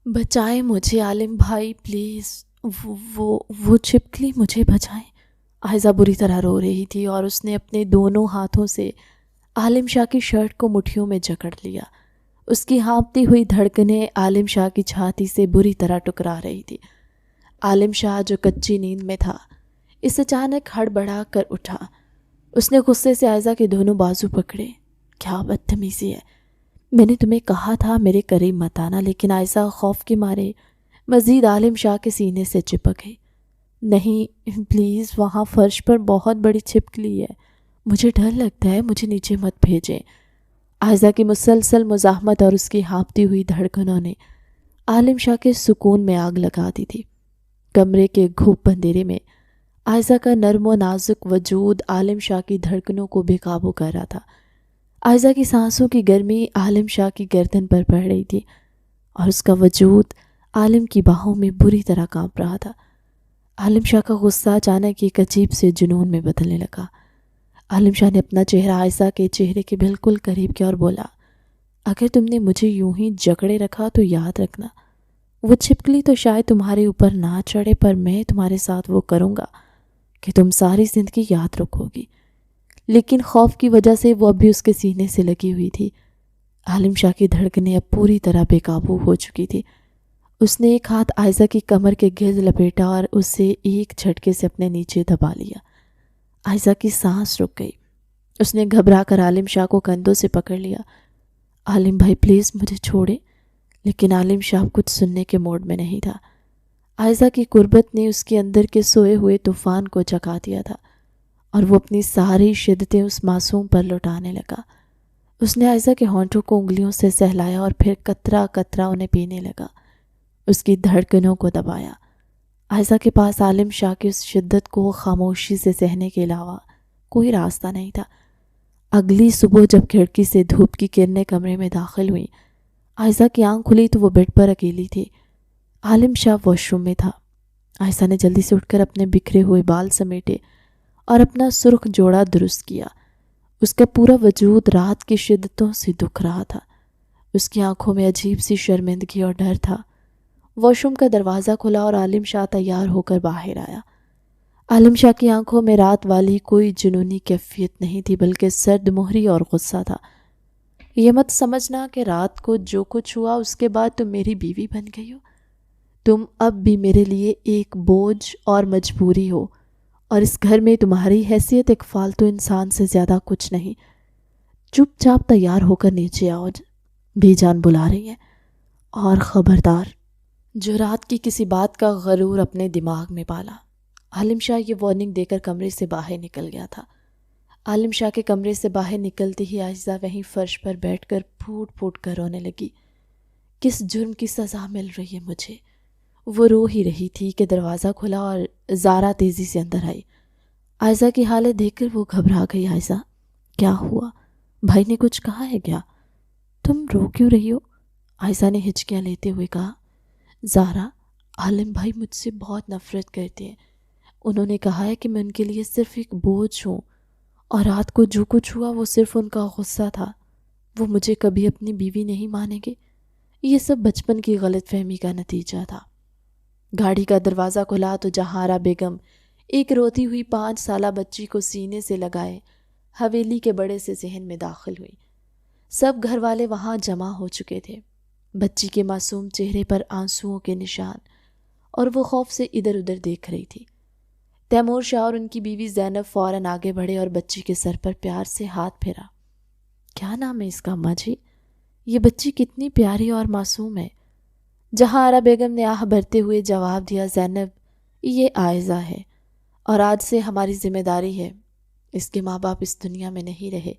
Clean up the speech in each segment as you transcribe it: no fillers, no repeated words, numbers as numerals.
بچائیں مجھے عالم بھائی پلیز، وہ چھپکلی مجھے بچائیں۔ عائزہ بری طرح رو رہی تھی اور اس نے اپنے دونوں ہاتھوں سے عالم شاہ کی شرٹ کو مٹھیوں میں جکڑ لیا۔ اس کی ہانپتی ہوئی دھڑکنیں عالم شاہ کی چھاتی سے بری طرح ٹکرا رہی تھی۔ عالم شاہ جو کچی نیند میں تھا، اس اچانک ہڑبڑا کر اٹھا۔ اس نے غصے سے عائزہ کے دونوں بازو پکڑے۔ کیا بدتمیزی ہے، میں نے تمہیں کہا تھا میرے قریب مت آنا، لیکن عائزہ خوف کے مارے مزید عالم شاہ کے سینے سے چپک گئی۔ نہیں پلیز، وہاں فرش پر بہت بڑی چھپکلی ہے، مجھے ڈر لگتا ہے، مجھے نیچے مت بھیجیں۔ عائزہ کی مسلسل مزاحمت اور اس کی ہانپتی ہوئی دھڑکنوں نے عالم شاہ کے سکون میں آگ لگا دی تھی۔ کمرے کے گھوپ اندھیرے میں عائزہ کا نرم و نازک وجود عالم شاہ کی دھڑکنوں کو بے قابو کر رہا تھا۔ عائزہ کی سانسوں کی گرمی عالم شاہ کی گردن پر پڑ رہی تھی اور اس کا وجود عالم کی باہوں میں بری طرح کانپ رہا تھا۔ عالم شاہ کا غصہ اچانک ایک عجیب سے جنون میں بدلنے لگا۔ عالم شاہ نے اپنا چہرہ عائزہ کے چہرے کے بالکل قریب کیا اور بولا، اگر تم نے مجھے یوں ہی جکڑے رکھا تو یاد رکھنا، وہ چھپکلی تو شاید تمہارے اوپر نہ چڑھے، پر میں تمہارے ساتھ وہ کروں گا کہ تم ساری زندگی یاد رکھو گی۔ لیکن خوف کی وجہ سے وہ اب بھی اس کے سینے سے لگی ہوئی تھی۔ عالم شاہ کی دھڑکنیں اب پوری طرح بے قابو ہو چکی تھی۔ اس نے ایک ہاتھ عائزہ کی کمر کے گرد لپیٹا اور اسے ایک جھٹکے سے اپنے نیچے دبا لیا۔ عائزہ کی سانس رک گئی۔ اس نے گھبرا کر عالم شاہ کو کندھوں سے پکڑ لیا۔ عالم بھائی پلیز مجھے چھوڑے، لیکن عالم شاہ کچھ سننے کے موڈ میں نہیں تھا۔ عائزہ کی قربت نے اس کے اندر کے سوئے ہوئے طوفان کو جگا دیا تھا اور وہ اپنی ساری شدتیں اس معصوم پر لوٹانے لگا۔ اس نے عائزہ کے ہونٹوں کو انگلیوں سے سہلایا اور پھر قطرہ قطرہ انہیں پینے لگا۔ اس کی دھڑکنوں کو دبایا۔ عائزہ کے پاس عالم شاہ کی اس شدت کو خاموشی سے سہنے کے علاوہ کوئی راستہ نہیں تھا۔ اگلی صبح جب کھڑکی سے دھوپ کی کرنیں کمرے میں داخل ہوئیں، عائزہ کی آنکھ کھلی تو وہ بیڈ پر اکیلی تھی۔ عالم شاہ واش روم میں تھا۔ عائزہ نے جلدی سے اٹھ کر اپنے بکھرے ہوئے بال سمیٹے اور اپنا سرخ جوڑا درست کیا۔ اس کا پورا وجود رات کی شدتوں سے دکھ رہا تھا۔ اس کی آنکھوں میں عجیب سی شرمندگی اور ڈر تھا۔ واش روم کا دروازہ کھلا اور عالم شاہ تیار ہو کر باہر آیا۔ عالم شاہ کی آنکھوں میں رات والی کوئی جنونی کیفیت نہیں تھی، بلکہ سرد مہری اور غصہ تھا۔ یہ مت سمجھنا کہ رات کو جو کچھ ہوا اس کے بعد تم میری بیوی بن گئی ہو۔ تم اب بھی میرے لیے ایک بوجھ اور مجبوری ہو، اور اس گھر میں تمہاری حیثیت ایک فالتو انسان سے زیادہ کچھ نہیں۔ چپ چاپ تیار ہو کر نیچے آؤ، بے جان بلا رہی ہے، اور خبردار جو رات کی کسی بات کا غرور اپنے دماغ میں پالا۔ عالم شاہ یہ وارننگ دے کر کمرے سے باہر نکل گیا تھا۔ عالم شاہ کے کمرے سے باہر نکلتے ہی عائزہ وہیں فرش پر بیٹھ کر پھوٹ پھوٹ کر رونے لگی۔ کس جرم کی سزا مل رہی ہے مجھے؟ وہ رو ہی رہی تھی کہ دروازہ کھلا اور زارا تیزی سے اندر آئی۔ عائزہ کی حالت دیکھ کر وہ گھبرا گئی۔ عائزہ کیا ہوا؟ بھائی نے کچھ کہا ہے کیا؟ تم رو کیوں رہی ہو؟ عائزہ نے ہچکیاں لیتے ہوئے کہا، زارا، عالم بھائی مجھ سے بہت نفرت کرتے ہیں۔ انہوں نے کہا ہے کہ میں ان کے لیے صرف ایک بوجھ ہوں، اور رات کو جو کچھ ہوا وہ صرف ان کا غصہ تھا۔ وہ مجھے کبھی اپنی بیوی نہیں مانیں گے۔ یہ سب بچپن کی غلط فہمی کا نتیجہ تھا۔ گاڑی کا دروازہ کھلا تو جہارا بیگم ایک روتی ہوئی 5 سالہ بچی کو سینے سے لگائے حویلی کے بڑے سے صحن میں داخل ہوئی۔ سب گھر والے وہاں جمع ہو چکے تھے۔ بچی کے معصوم چہرے پر آنسوؤں کے نشان، اور وہ خوف سے ادھر ادھر دیکھ رہی تھی۔ تیمور شاہ اور ان کی بیوی زینب فوراً آگے بڑھے اور بچی کے سر پر پیار سے ہاتھ پھیرا۔ کیا نام ہے اس کا اماں جی؟ یہ بچی کتنی پیاری اور معصوم ہے۔ جہارا بیگم نے آہ بھرتے ہوئے جواب دیا، زینب، یہ عائزہ ہے، اور آج سے ہماری ذمہ داری ہے۔ اس کے ماں باپ اس دنیا میں نہیں رہے،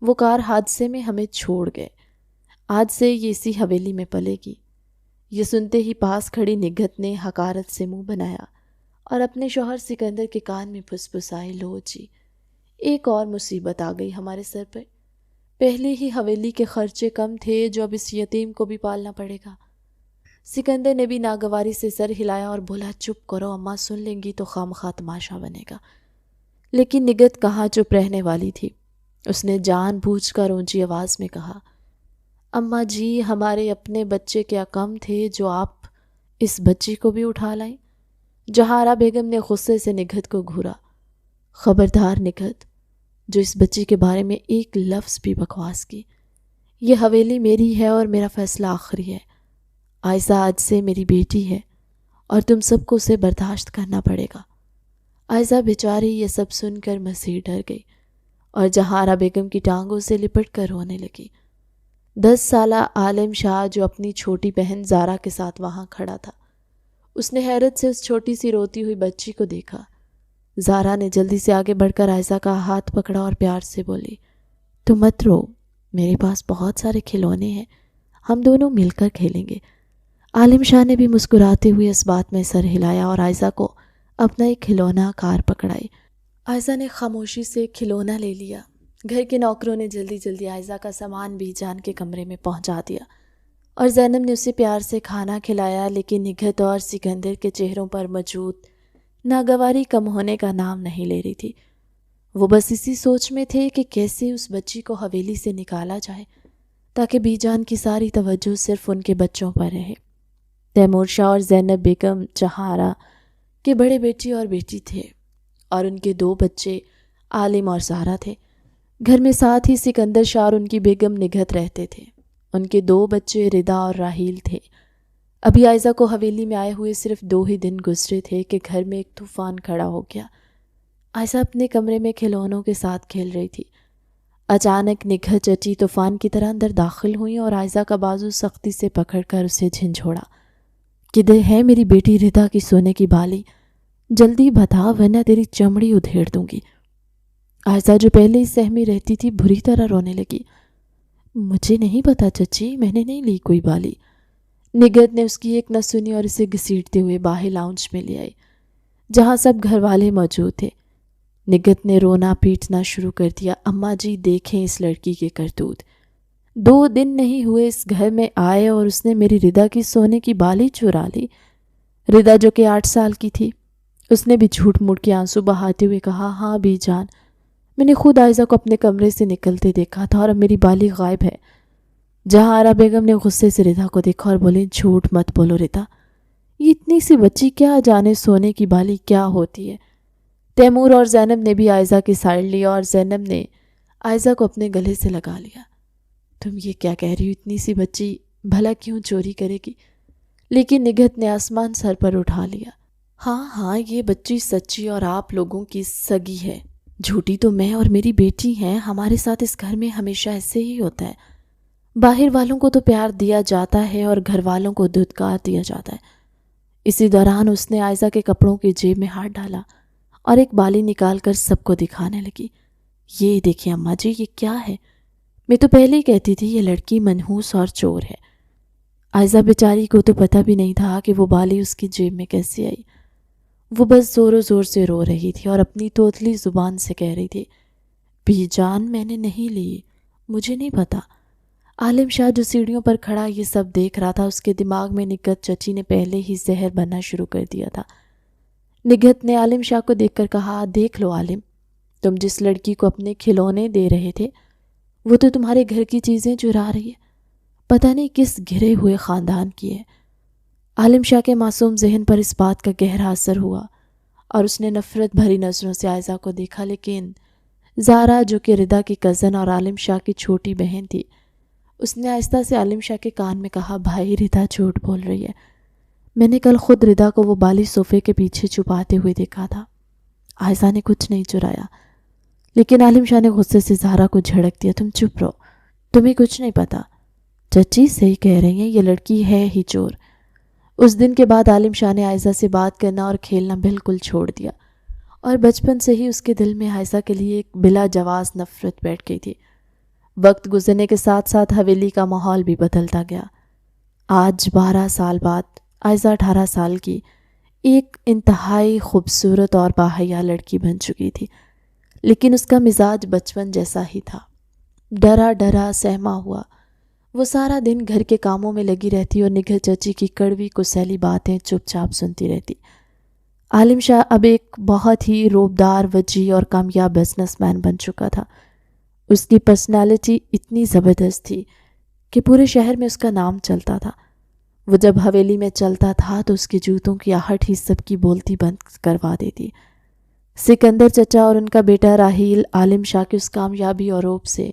وہ کار حادثے میں ہمیں چھوڑ گئے۔ آج سے یہ اسی حویلی میں پلے گی۔ یہ سنتے ہی پاس کھڑی نگہت نے حقارت سے منہ بنایا اور اپنے شوہر سکندر کے کان میں پھسپھسائی، لو جی، ایک اور مصیبت آ گئی ہمارے سر پر۔ پہلے ہی حویلی کے خرچے کم تھے، جو اب اس یتیم کو بھی پالنا پڑے گا۔ سکندر نے بھی ناگواری سے سر ہلایا اور بولا، چپ کرو، اماں سن لیں گی تو خامخواہ تماشا بنے گا۔ لیکن نگہت کہاں چپ رہنے والی تھی۔ اس نے جان بوجھ کر اونچی آواز میں کہا، اماں جی، ہمارے اپنے بچے کیا کم تھے جو آپ اس بچی کو بھی اٹھا لائیں؟ جہارا بیگم نے غصے سے نگہت کو گھورا۔ خبردار نگہت، جو اس بچی کے بارے میں ایک لفظ بھی بکواس کی۔ یہ حویلی میری ہے اور میرا فیصلہ آخری ہے۔ عائزہ آج سے میری بیٹی ہے اور تم سب کو اسے برداشت کرنا پڑے گا۔ عائزہ بیچاری یہ سب سن کر مزید ڈر گئی اور جہارا بیگم کی ٹانگوں سے لپٹ کر رونے لگی۔ 10 سالہ عالم شاہ جو اپنی چھوٹی بہن زارا کے ساتھ وہاں کھڑا تھا، اس نے حیرت سے اس چھوٹی سی روتی ہوئی بچی کو دیکھا۔ زارا نے جلدی سے آگے بڑھ کر عائزہ کا ہاتھ پکڑا اور پیار سے بولی، تم مت رو، میرے پاس بہت سارے کھلونے ہیں، ہم دونوں مل کر کھیلیں گے۔ عالم شاہ نے بھی مسکراتے ہوئے اس بات میں سر ہلایا اور عائزہ کو اپنا ایک کھلونا کار پکڑائی۔ عائزہ نے خاموشی سے کھلونا لے لیا۔ گھر کے نوکروں نے جلدی جلدی عائزہ کا سامان بی جان کے کمرے میں پہنچا دیا اور زینب نے اسے پیار سے کھانا کھلایا، لیکن نگہت اور سکندر کے چہروں پر موجود ناگواری کم ہونے کا نام نہیں لے رہی تھی۔ وہ بس اسی سوچ میں تھے کہ کیسے اس بچی کو حویلی سے نکالا جائے تاکہ بی جان کی ساری توجہ صرف ان کے بچوں پر رہے۔ تیمور شاہ اور زینب بیگم جہارا کے بڑے بیٹی اور بیٹی تھے اور ان کے 2 بچے عالم اور زہرا تھے۔ گھر میں ساتھ ہی سکندر شاہ اور ان کی بیگم نگہت رہتے تھے۔ ان کے 2 بچے ردا اور راحیل تھے۔ ابھی عائزہ کو حویلی میں آئے ہوئے صرف 2 ہی دن گزرے تھے کہ گھر میں ایک طوفان کھڑا ہو گیا۔ عائزہ اپنے کمرے میں کھلونوں کے ساتھ کھیل رہی تھی۔ اچانک نگہت چچی طوفان کی طرح اندر داخل ہوئی اور عائزہ کا بازو سختی سے پکڑ کر اسے جھنجھوڑا۔ کدھر ہے میری بیٹی ردا کی سونے کی بالی؟ جلدی بتا ورنہ تیری چمڑی ادھیڑ دوں گی۔ عائزہ جو پہلے ہی سہمی رہتی تھی بری طرح رونے لگی۔ مجھے نہیں پتا چچی، میں نے نہیں لی کوئی بالی۔ نگہت نے اس کی ایک نہ سنی اور اسے گھسیٹتے ہوئے باہر لاؤنج میں لے آئی جہاں سب گھر والے موجود تھے۔ نگہت نے رونا پیٹنا شروع کر دیا۔ اماں جی دیکھیں اس لڑکی کے کرتوت، 2 دن نہیں ہوئے اس گھر میں آئے اور اس نے میری ردا کی سونے کی بالی چرا لی۔ ردا جو کہ 8 سال کی تھی، اس نے بھی جھوٹ موٹ کے آنسو بہاتے ہوئے کہا، ہاں بی جان، میں نے خود عائزہ کو اپنے کمرے سے نکلتے دیکھا تھا اور اب میری بالی غائب ہے۔ جہارا بیگم نے غصے سے ردا کو دیکھا اور بولی، جھوٹ مت بولو ردا، یہ اتنی سی بچی کیا جانے سونے کی بالی کیا ہوتی ہے۔ تیمور اور زینب نے بھی عائزہ کی سائڈ لی اور زینب نے عائزہ کو اپنے گلے سے لگا لیا۔ تم یہ کیا کہہ رہی ہو، اتنی سی بچی بھلا کیوں چوری کرے گی؟ لیکن نگہت نے آسمان سر پر اٹھا لیا۔ ہاں یہ بچی سچی اور آپ لوگوں کی سگی ہے، جھوٹی تو میں اور میری بیٹی ہیں۔ ہمارے ساتھ اس گھر میں ہمیشہ ایسے ہی ہوتا ہے، باہر والوں کو تو پیار دیا جاتا ہے اور گھر والوں کو دھتکار دیا جاتا ہے۔ اسی دوران اس نے عائزہ کے کپڑوں کی جیب میں ہاتھ ڈالا اور ایک بالی نکال کر سب کو دکھانے لگی۔ یہ دیکھیں اماں جی، یہ کیا ہے؟ میں تو پہلے ہی کہتی تھی یہ لڑکی منحوس اور چور ہے۔ عائزہ بیچاری کو تو پتہ بھی نہیں تھا کہ وہ بالی اس کی جیب میں کیسے آئی۔ وہ بس زور و زور سے رو رہی تھی اور اپنی توتلی زبان سے کہہ رہی تھی، بی جان میں نے نہیں لی، مجھے نہیں پتا۔ عالم شاہ جو سیڑھیوں پر کھڑا یہ سب دیکھ رہا تھا، اس کے دماغ میں نگہت چچی نے پہلے ہی زہر بننا شروع کر دیا تھا۔ نگہت نے عالم شاہ کو دیکھ کر کہا، دیکھ لو عالم، تم جس لڑکی کو اپنے کھلونے دے رہے تھے وہ تو تمہارے گھر کی چیزیں چرا رہی ہے، پتہ نہیں کس گھرے ہوئے خاندان کی ہے۔ عالم شاہ کے معصوم ذہن پر اس بات کا گہرا اثر ہوا اور اس نے نفرت بھری نظروں سے عائزہ کو دیکھا، لیکن زارا جو کہ ردا کی کزن اور عالم شاہ کی چھوٹی بہن تھی، اس نے آہستہ سے عالم شاہ کے کان میں کہا، بھائی ردا جھوٹ بول رہی ہے، میں نے کل خود ردا کو وہ بالی صوفے کے پیچھے چھپاتے ہوئے دیکھا تھا، عائزہ نے کچھ نہیں چرایا۔ لیکن عالم شاہ نے غصے سے زارا کو جھڑک دیا، تم چپ رہو، تمہیں کچھ نہیں پتا، چچی صحیح کہہ رہی ہیں، یہ لڑکی ہے ہی چور۔ اس دن کے بعد عالم شاہ نے عائزہ سے بات کرنا اور کھیلنا بالکل چھوڑ دیا اور بچپن سے ہی اس کے دل میں عائزہ کے لیے ایک بلا جواز نفرت بیٹھ گئی تھی۔ وقت گزرنے کے ساتھ ساتھ حویلی کا ماحول بھی بدلتا گیا۔ آج 12 سال بعد عائزہ 18 سال کی ایک انتہائی خوبصورت اور باحیا لڑکی بن چکی تھی، لیکن اس کا مزاج بچپن جیسا ہی تھا، ڈرا ڈرا سہما ہوا۔ وہ سارا دن گھر کے کاموں میں لگی رہتی اور نگہت چچی کی کڑوی کسیلی باتیں چپ چاپ سنتی رہتی۔ عالم شاہ اب ایک بہت ہی روبدار، وجیح اور کامیاب بزنس مین بن چکا تھا۔ اس کی پرسنالٹی اتنی زبردست تھی کہ پورے شہر میں اس کا نام چلتا تھا۔ وہ جب حویلی میں چلتا تھا تو اس کے جوتوں کی آہٹ ہی سب کی بولتی بند کروا دیتی۔ سکندر چچا اور ان کا بیٹا راحیل عالم شاہ کی اس کامیابی اور روب سے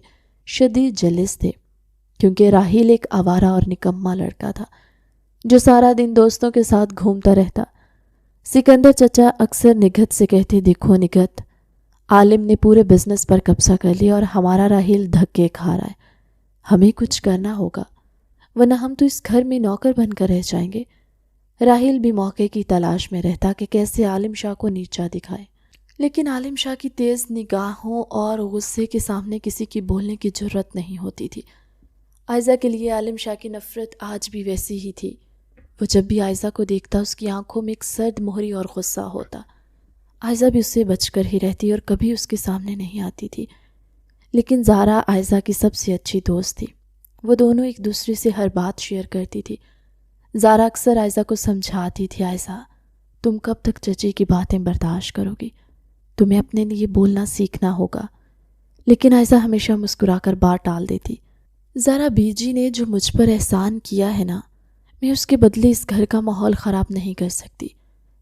شدید جلس تھے، کیونکہ راحیل ایک آوارہ اور نکما لڑکا تھا جو سارا دن دوستوں کے ساتھ گھومتا رہتا۔ سکندر چچا اکثر نگہت سے کہتے، دیکھو نگہت، عالم نے پورے بزنس پر قبضہ کر لیا اور ہمارا راحیل دھکے کھا رہا ہے۔ ہمیں کچھ کرنا ہوگا ورنہ ہم تو اس گھر میں نوکر بن کر رہ جائیں گے۔ راحیل بھی موقع کی تلاش میں رہتا کہ کیسے عالم شاہ کو نیچا دکھائے، لیکن عالم شاہ کی تیز نگاہوں اور غصے کے سامنے کسی کی بولنے کی جرت نہیں ہوتی تھی۔ عائزہ کے لیے عالم شاہ کی نفرت آج بھی ویسی ہی تھی۔ وہ جب بھی عائزہ کو دیکھتا اس کی آنکھوں میں ایک سرد مہری اور غصہ ہوتا۔ عائزہ بھی اس سے بچ کر ہی رہتی اور کبھی اس کے سامنے نہیں آتی تھی۔ لیکن زارا عائزہ کی سب سے اچھی دوست تھی۔ وہ دونوں ایک دوسرے سے ہر بات شیئر کرتی تھی۔ زارا اکثر عائزہ کو سمجھاتی تھی، عائزہ تم کب تک چچی کی باتیں برداشت کرو گی؟ تمہیں اپنے لیے بولنا سیکھنا ہوگا۔ لیکن عائزہ ہمیشہ مسکرا کر بات ٹال دیتی۔ زارا بی جی نے جو مجھ پر احسان کیا ہے نا، میں اس کے بدلے اس گھر کا ماحول خراب نہیں کر سکتی۔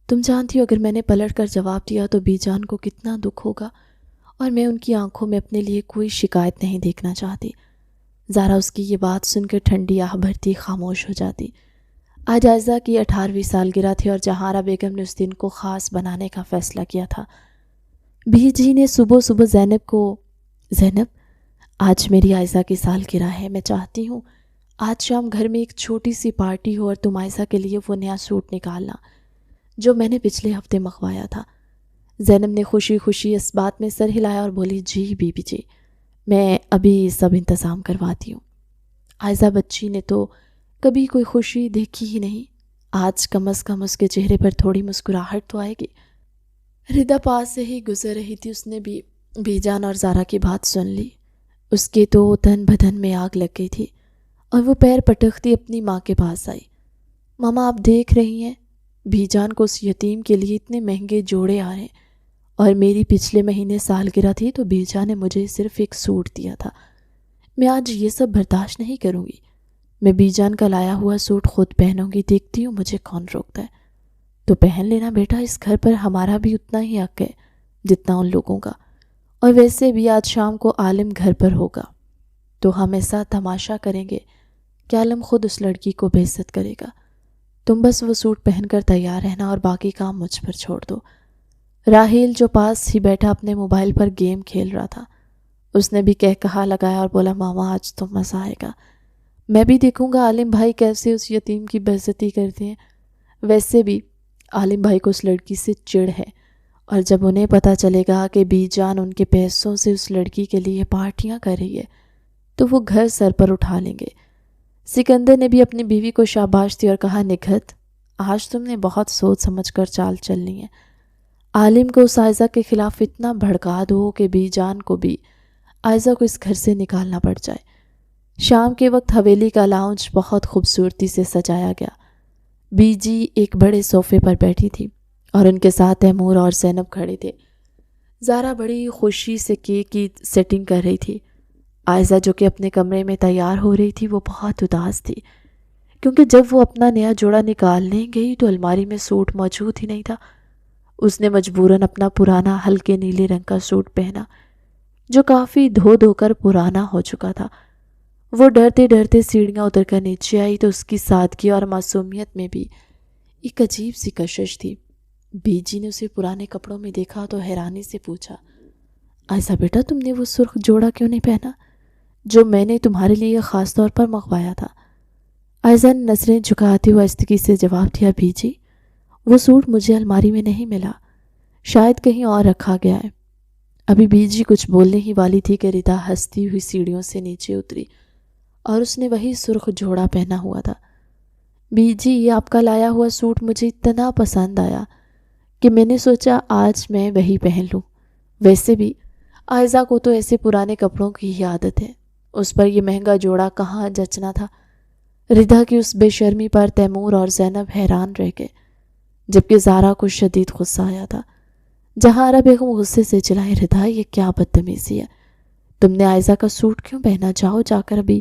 تم جانتی ہو اگر میں نے پلٹ کر جواب دیا تو بی جان کو کتنا دکھ ہوگا، اور میں ان کی آنکھوں میں اپنے لیے کوئی شکایت نہیں دیکھنا چاہتی۔ زارا اس کی یہ بات سن کر ٹھنڈی آہ بھرتی خاموش ہو جاتی۔ آج عائزہ کی 18ویں سالگرہ تھی اور جہارا بیگم نے اس دن کو خاص بنانے کا فیصلہ کیا تھا۔ بی جی نے صبح صبح زینب کو، زینب آج میری عائزہ کی سالگرہ ہے، میں چاہتی ہوں آج شام گھر میں ایک چھوٹی سی پارٹی ہو اور تم عائزہ کے لیے وہ نیا سوٹ نکالنا جو میں نے پچھلے ہفتے منگوایا تھا۔ زینب نے خوشی خوشی اس بات میں سر ہلایا اور بولی، جی بی بی جی، میں ابھی سب انتظام کرواتی ہوں۔ عائزہ بچی نے تو کبھی کوئی خوشی دیکھی ہی نہیں، آج کم از کم اس کے چہرے پر تھوڑی مسکراہٹ تو آئے گی۔ ردا پاس سے ہی گزر رہی تھی، اس نے بھی بی جان اور زارا کی بات سن لی۔ اس کے تو تن بدن میں آگ لگ گئی تھی اور وہ پیر پٹکتی اپنی ماں کے پاس آئی۔ ماما آپ دیکھ رہی ہیں بی جان کو اس یتیم کے لیے اتنے مہنگے جوڑے آ رہے ہیں، اور میری پچھلے مہینے سالگرہ تھی تو بی جان نے مجھے صرف ایک سوٹ دیا تھا۔ میں آج یہ سب برداشت نہیں کروں گی، میں بی جان کا لایا ہوا سوٹ خود پہنوں گی، دیکھتی ہوں مجھے کون روکتا ہے۔ تو پہن لینا بیٹا، اس گھر پر ہمارا بھی اتنا ہی حق ہے جتنا ان لوگوں کا، اور ویسے بھی آج شام کو عالم گھر پر ہوگا تو ہم ایسا تماشا کریں گے کہ عالم خود اس لڑکی کو بے عزت کرے گا۔ تم بس وہ سوٹ پہن کر تیار رہنا اور باقی کام مجھ پر چھوڑ دو۔ راحیل جو پاس ہی بیٹھا اپنے موبائل پر گیم کھیل رہا تھا، اس نے بھی کہا لگایا اور بولا، ماما آج تو مزہ آئے گا، میں بھی دیکھوں گا عالم بھائی کیسے اس یتیم کی بے عزتی کرتے ہیں۔ ویسے بھی عالم بھائی کو اس لڑکی سے چڑ ہے، اور جب انہیں پتہ چلے گا کہ بی جان ان کے پیسوں سے اس لڑکی کے لیے پارٹیاں کر رہی ہے تو وہ گھر سر پر اٹھا لیں گے۔ سکندر نے بھی اپنی بیوی کو شاباش دی اور کہا، نگہت آج تم نے بہت سوچ سمجھ کر چال چلنی ہے۔ عالم کو اس عائزہ کے خلاف اتنا بھڑکا دو کہ بی جان کو بھی عائزہ کو اس گھر سے نکالنا پڑ جائے۔ شام کے وقت حویلی کا لاؤنج بہت خوبصورتی سے سجایا گیا۔ بی جی ایک بڑے صوفے پر بیٹھی تھی اور ان کے ساتھ تیمور اور زینب کھڑے تھے۔ زارا بڑی خوشی سے کیک کی سیٹنگ کر رہی تھی۔ عائزہ جو کہ اپنے کمرے میں تیار ہو رہی تھی وہ بہت اداس تھی، کیونکہ جب وہ اپنا نیا جوڑا نکالنے گئی تو الماری میں سوٹ موجود ہی نہیں تھا۔ اس نے مجبوراً اپنا پرانا ہلکے نیلے رنگ کا سوٹ پہنا جو کافی دھو کر پرانا ہو چکا تھا۔ وہ ڈرتے ڈرتے سیڑھیاں اتر کر نیچے آئی تو اس کی سادگی اور معصومیت میں بھی ایک عجیب سی کشش تھی۔ بی جی نے اسے پرانے کپڑوں میں دیکھا تو حیرانی سے پوچھا، عائزہ بیٹا تم نے وہ سرخ جوڑا کیوں نہیں پہنا جو میں نے تمہارے لیے خاص طور پر منگوایا تھا؟ عائزہ نے نظریں جھکاتے ہوئے آہستگی سے جواب دیا، بی جی وہ سوٹ مجھے الماری میں نہیں ملا، شاید کہیں اور رکھا گیا ہے۔ ابھی بی جی کچھ بولنے ہی والی تھی کہ ردا ہنستی ہوئی سیڑھیوں سے نیچے اتری اور اس نے وہی سرخ جوڑا پہنا ہوا تھا۔ بی جی یہ آپ کا لایا ہوا سوٹ مجھے اتنا پسند آیا کہ میں نے سوچا آج میں وہی پہن لوں۔ ویسے بھی عائزہ کو تو ایسے پرانے کپڑوں کی ہی عادت ہے، اس پر یہ مہنگا جوڑا کہاں جچنا تھا۔ ردا کی اس بے شرمی پر تیمور اور زینب حیران رہ گئے، جبکہ زارا کو شدید غصہ آیا تھا۔ جہارا بیگم غصے سے چلائے، ردا یہ کیا بدتمیزی ہے، تم نے عائزہ کا سوٹ کیوں پہنا؟ جاؤ جا کر ابھی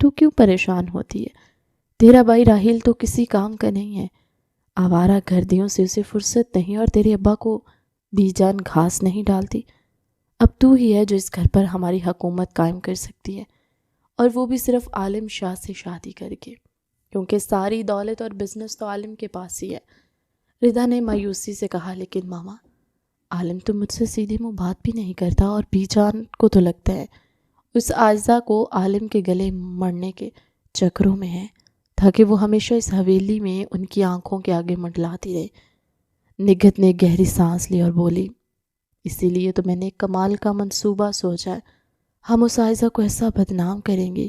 تو کیوں پریشان ہوتی ہے؟ تیرا بھائی راہیل تو کسی کام کا نہیں ہے، آوارہ گردیوں سے اسے فرصت نہیں، اور تیرے ابا کو بی جان گھاس نہیں ڈالتی۔ اب تو ہی ہے جو اس گھر پر ہماری حکومت قائم کر سکتی ہے، اور وہ بھی صرف عالم شاہ سے شادی کر کے، کیونکہ ساری دولت اور بزنس تو عالم کے پاس ہی ہے۔ ردا نے مایوسی سے کہا، لیکن ماما، عالم تو مجھ سے سیدھے منہ بات بھی نہیں کرتا، اور بی جان کو تو لگتا ہے اس عائزہ کو عالم کے گلے مڑنے کے چکروں میں ہے، تاکہ وہ ہمیشہ اس حویلی میں ان کی آنکھوں کے آگے منڈلاتی رہے۔ نگہت نے گہری سانس لی اور بولی، اسی لیے تو میں نے ایک کمال کا منصوبہ سوچا ہے۔ ہم اس عائزہ کو ایسا بدنام کریں گے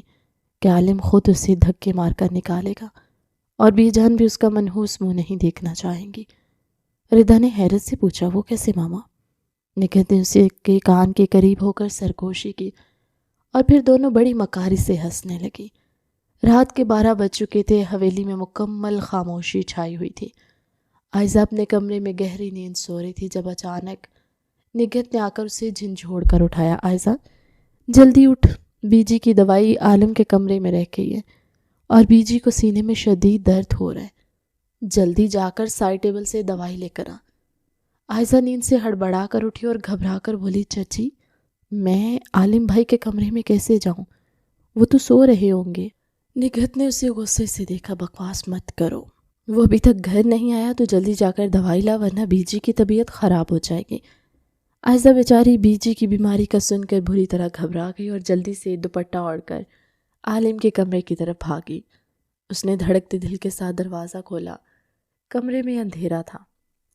کہ عالم خود اسے دھکے مار کر نکالے گا، اور بی جان بھی اس کا منحوس منہ نہیں دیکھنا چاہیں گی۔ ردا نے حیرت سے پوچھا، وہ کیسے ماما؟ نگہت نے اسے کے کان کے قریب ہو کر سرگوشی کی، اور پھر دونوں بڑی مکاری سے ہنسنے لگی۔ رات کے 12 بج چکے تھے، حویلی میں مکمل خاموشی چھائی ہوئی تھی۔ عائزہ اپنے کمرے میں گہری نیند سو رہی تھی جب اچانک نگہت نے آ کر اسے جھنجھوڑ کر اٹھایا۔ عائزہ جلدی اٹھ، بی جی کی دوائی عالم کے کمرے میں رہ گئی ہے، اور بی جی کو سینے میں شدید درد ہو رہا ہے، جلدی جا کر سائڈ ٹیبل سے دوائی لے کر آ۔ عائزہ نیند سے ہڑبڑا کر اٹھی اور گھبرا کر بولی، چچی میں عالم بھائی کے کمرے میں کیسے جاؤں؟ وہ تو سو رہے ہوں گے۔ نگہت نے اسے غصے سے دیکھا، بکواس مت کرو، وہ ابھی تک گھر نہیں آیا تو جلدی جا کر دوائی لا، ورنہ بی جی کی طبیعت خراب ہو جائے گی۔ عائزہ بیچاری بی جی کی بیماری کا سن کر بری طرح گھبرا گئی اور جلدی سے دوپٹہ اوڑھ کر عالم کے کمرے کی طرف بھاگی۔ اس نے دھڑکتے دل کے ساتھ دروازہ کھولا۔ کمرے میں اندھیرا تھا،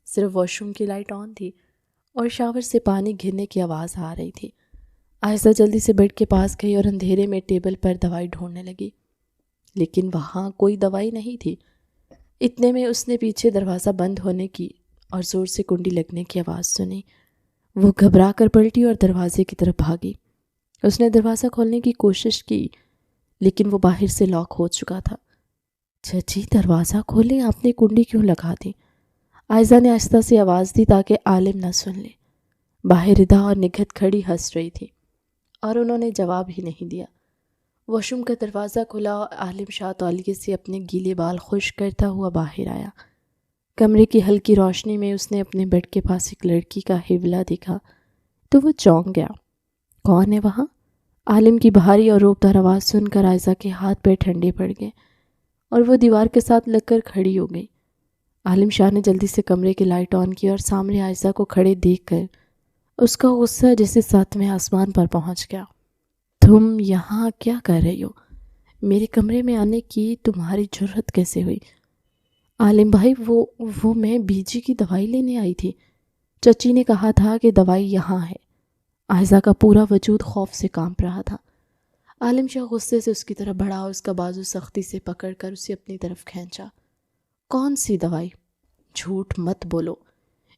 صرف واش روم کی لائٹ آن تھی اور شاور سے پانی گرنے کی آواز آ رہی تھی۔ عائزہ جلدی سے بیڈ کے پاس گئی اور اندھیرے میں ٹیبل پر دوائی ڈھونڈنے لگی، لیکن وہاں کوئی دوائی نہیں تھی۔ اتنے میں اس نے پیچھے دروازہ بند ہونے کی اور زور سے کنڈی لگنے کی آواز سنی۔ وہ گھبرا کر پلٹی اور دروازے کی طرف بھاگی۔ اس نے دروازہ کھولنے کی کوشش کی، لیکن وہ باہر سے لاک ہو چکا تھا۔ چچی دروازہ کھولیں، آپ نے کنڈی کیوں لگا دی؟ عائزہ نے آہستہ سے آواز دی تاکہ عالم نہ سن لے۔ باہر ردا اور نگہت کھڑی ہنس رہی تھی، اور انہوں نے جواب ہی نہیں دیا۔ واش روم کا دروازہ کھلا اور عالم شاہ تولیے سے اپنے گیلے بال خشک کرتا ہوا باہر آیا۔ کمرے کی ہلکی روشنی میں اس نے اپنے بیڈ کے پاس ایک لڑکی کا حوالہ دیکھا تو وہ چونک گیا۔ کون ہے وہاں؟ عالم کی بھاری اور روبدار آواز سن کر عائزہ کے ہاتھ پیر ٹھنڈے پڑ گئے اور وہ دیوار کے ساتھ لگ کر کھڑی ہو گئی۔ عالم شاہ نے جلدی سے کمرے کی لائٹ آن کی اور سامنے عائزہ کو کھڑے دیکھ کر اس کا غصہ جیسے ساتویں آسمان پر پہنچ گیا۔ تم یہاں کیا کر رہی ہو؟ میرے کمرے میں آنے کی تمہاری جرأت کیسے ہوئی؟ عالم بھائی وہ میں بی جی کی دوائی لینے آئی تھی، چچی نے کہا تھا کہ دوائی یہاں ہے۔ عائزہ کا پورا وجود خوف سے کانپ رہا تھا۔ عالم شاہ غصے سے اس کی طرف بڑھا اور اس کا بازو سختی سے پکڑ کر اسے اپنی طرف کھینچا۔ کون سی دوائی؟ جھوٹ مت بولو،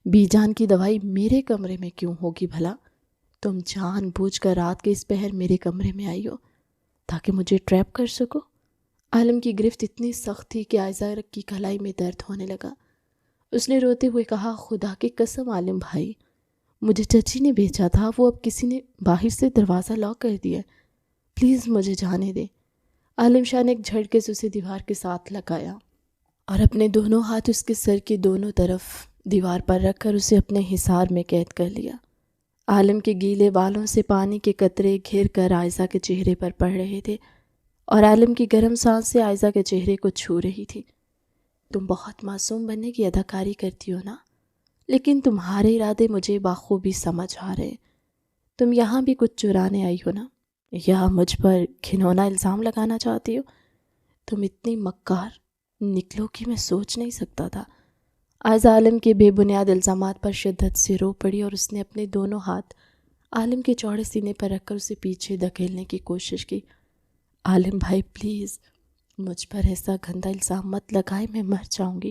بی جان کی دوائی میرے کمرے میں کیوں ہوگی بھلا؟ تم جان بوجھ کر رات کے اس پہر میرے کمرے میں آئی ہو تاکہ مجھے ٹریپ کر سکو؟ عالم کی گرفت اتنی سخت تھی کہ عائزہ کی کلائی میں درد ہونے لگا۔ اس نے روتے ہوئے کہا، خدا کی قسم عالم بھائی، مجھے چچی نے بھیجا تھا، وہ اب کسی نے باہر سے دروازہ لاک کر دیا، پلیز مجھے جانے دے۔ عالم شاہ نے ایک جھٹکے سے اسے دیوار کے ساتھ لگایا اور اپنے دونوں ہاتھ اس کے سر کے دونوں طرف دیوار پر رکھ کر اسے اپنے حصار میں قید کر لیا۔ عالم کے گیلے بالوں سے پانی کے قطرے گھر کر عائزہ کے چہرے پر پڑ رہے تھے اور عالم کی گرم سانس سے عائزہ کے چہرے کو چھو رہی تھی۔ تم بہت معصوم بننے کی اداکاری کرتی ہو نا، لیکن تمہارے ارادے مجھے بخوبی سمجھ آ رہے۔ تم یہاں بھی کچھ چرانے آئی ہو نا، یا مجھ پر گھنونا الزام لگانا چاہتی ہو؟ تم اتنی مکار نکلو کہ میں سوچ نہیں سکتا تھا۔ عائزہ عالم کے بے بنیاد الزامات پر شدت سے رو پڑی اور اس نے اپنے دونوں ہاتھ عالم کے چوڑے سینے پر رکھ کر اسے پیچھے دھکیلنے کی کوشش کی۔ عالم بھائی پلیز مجھ پر ایسا گندا الزام مت لگائے، میں مر جاؤں گی،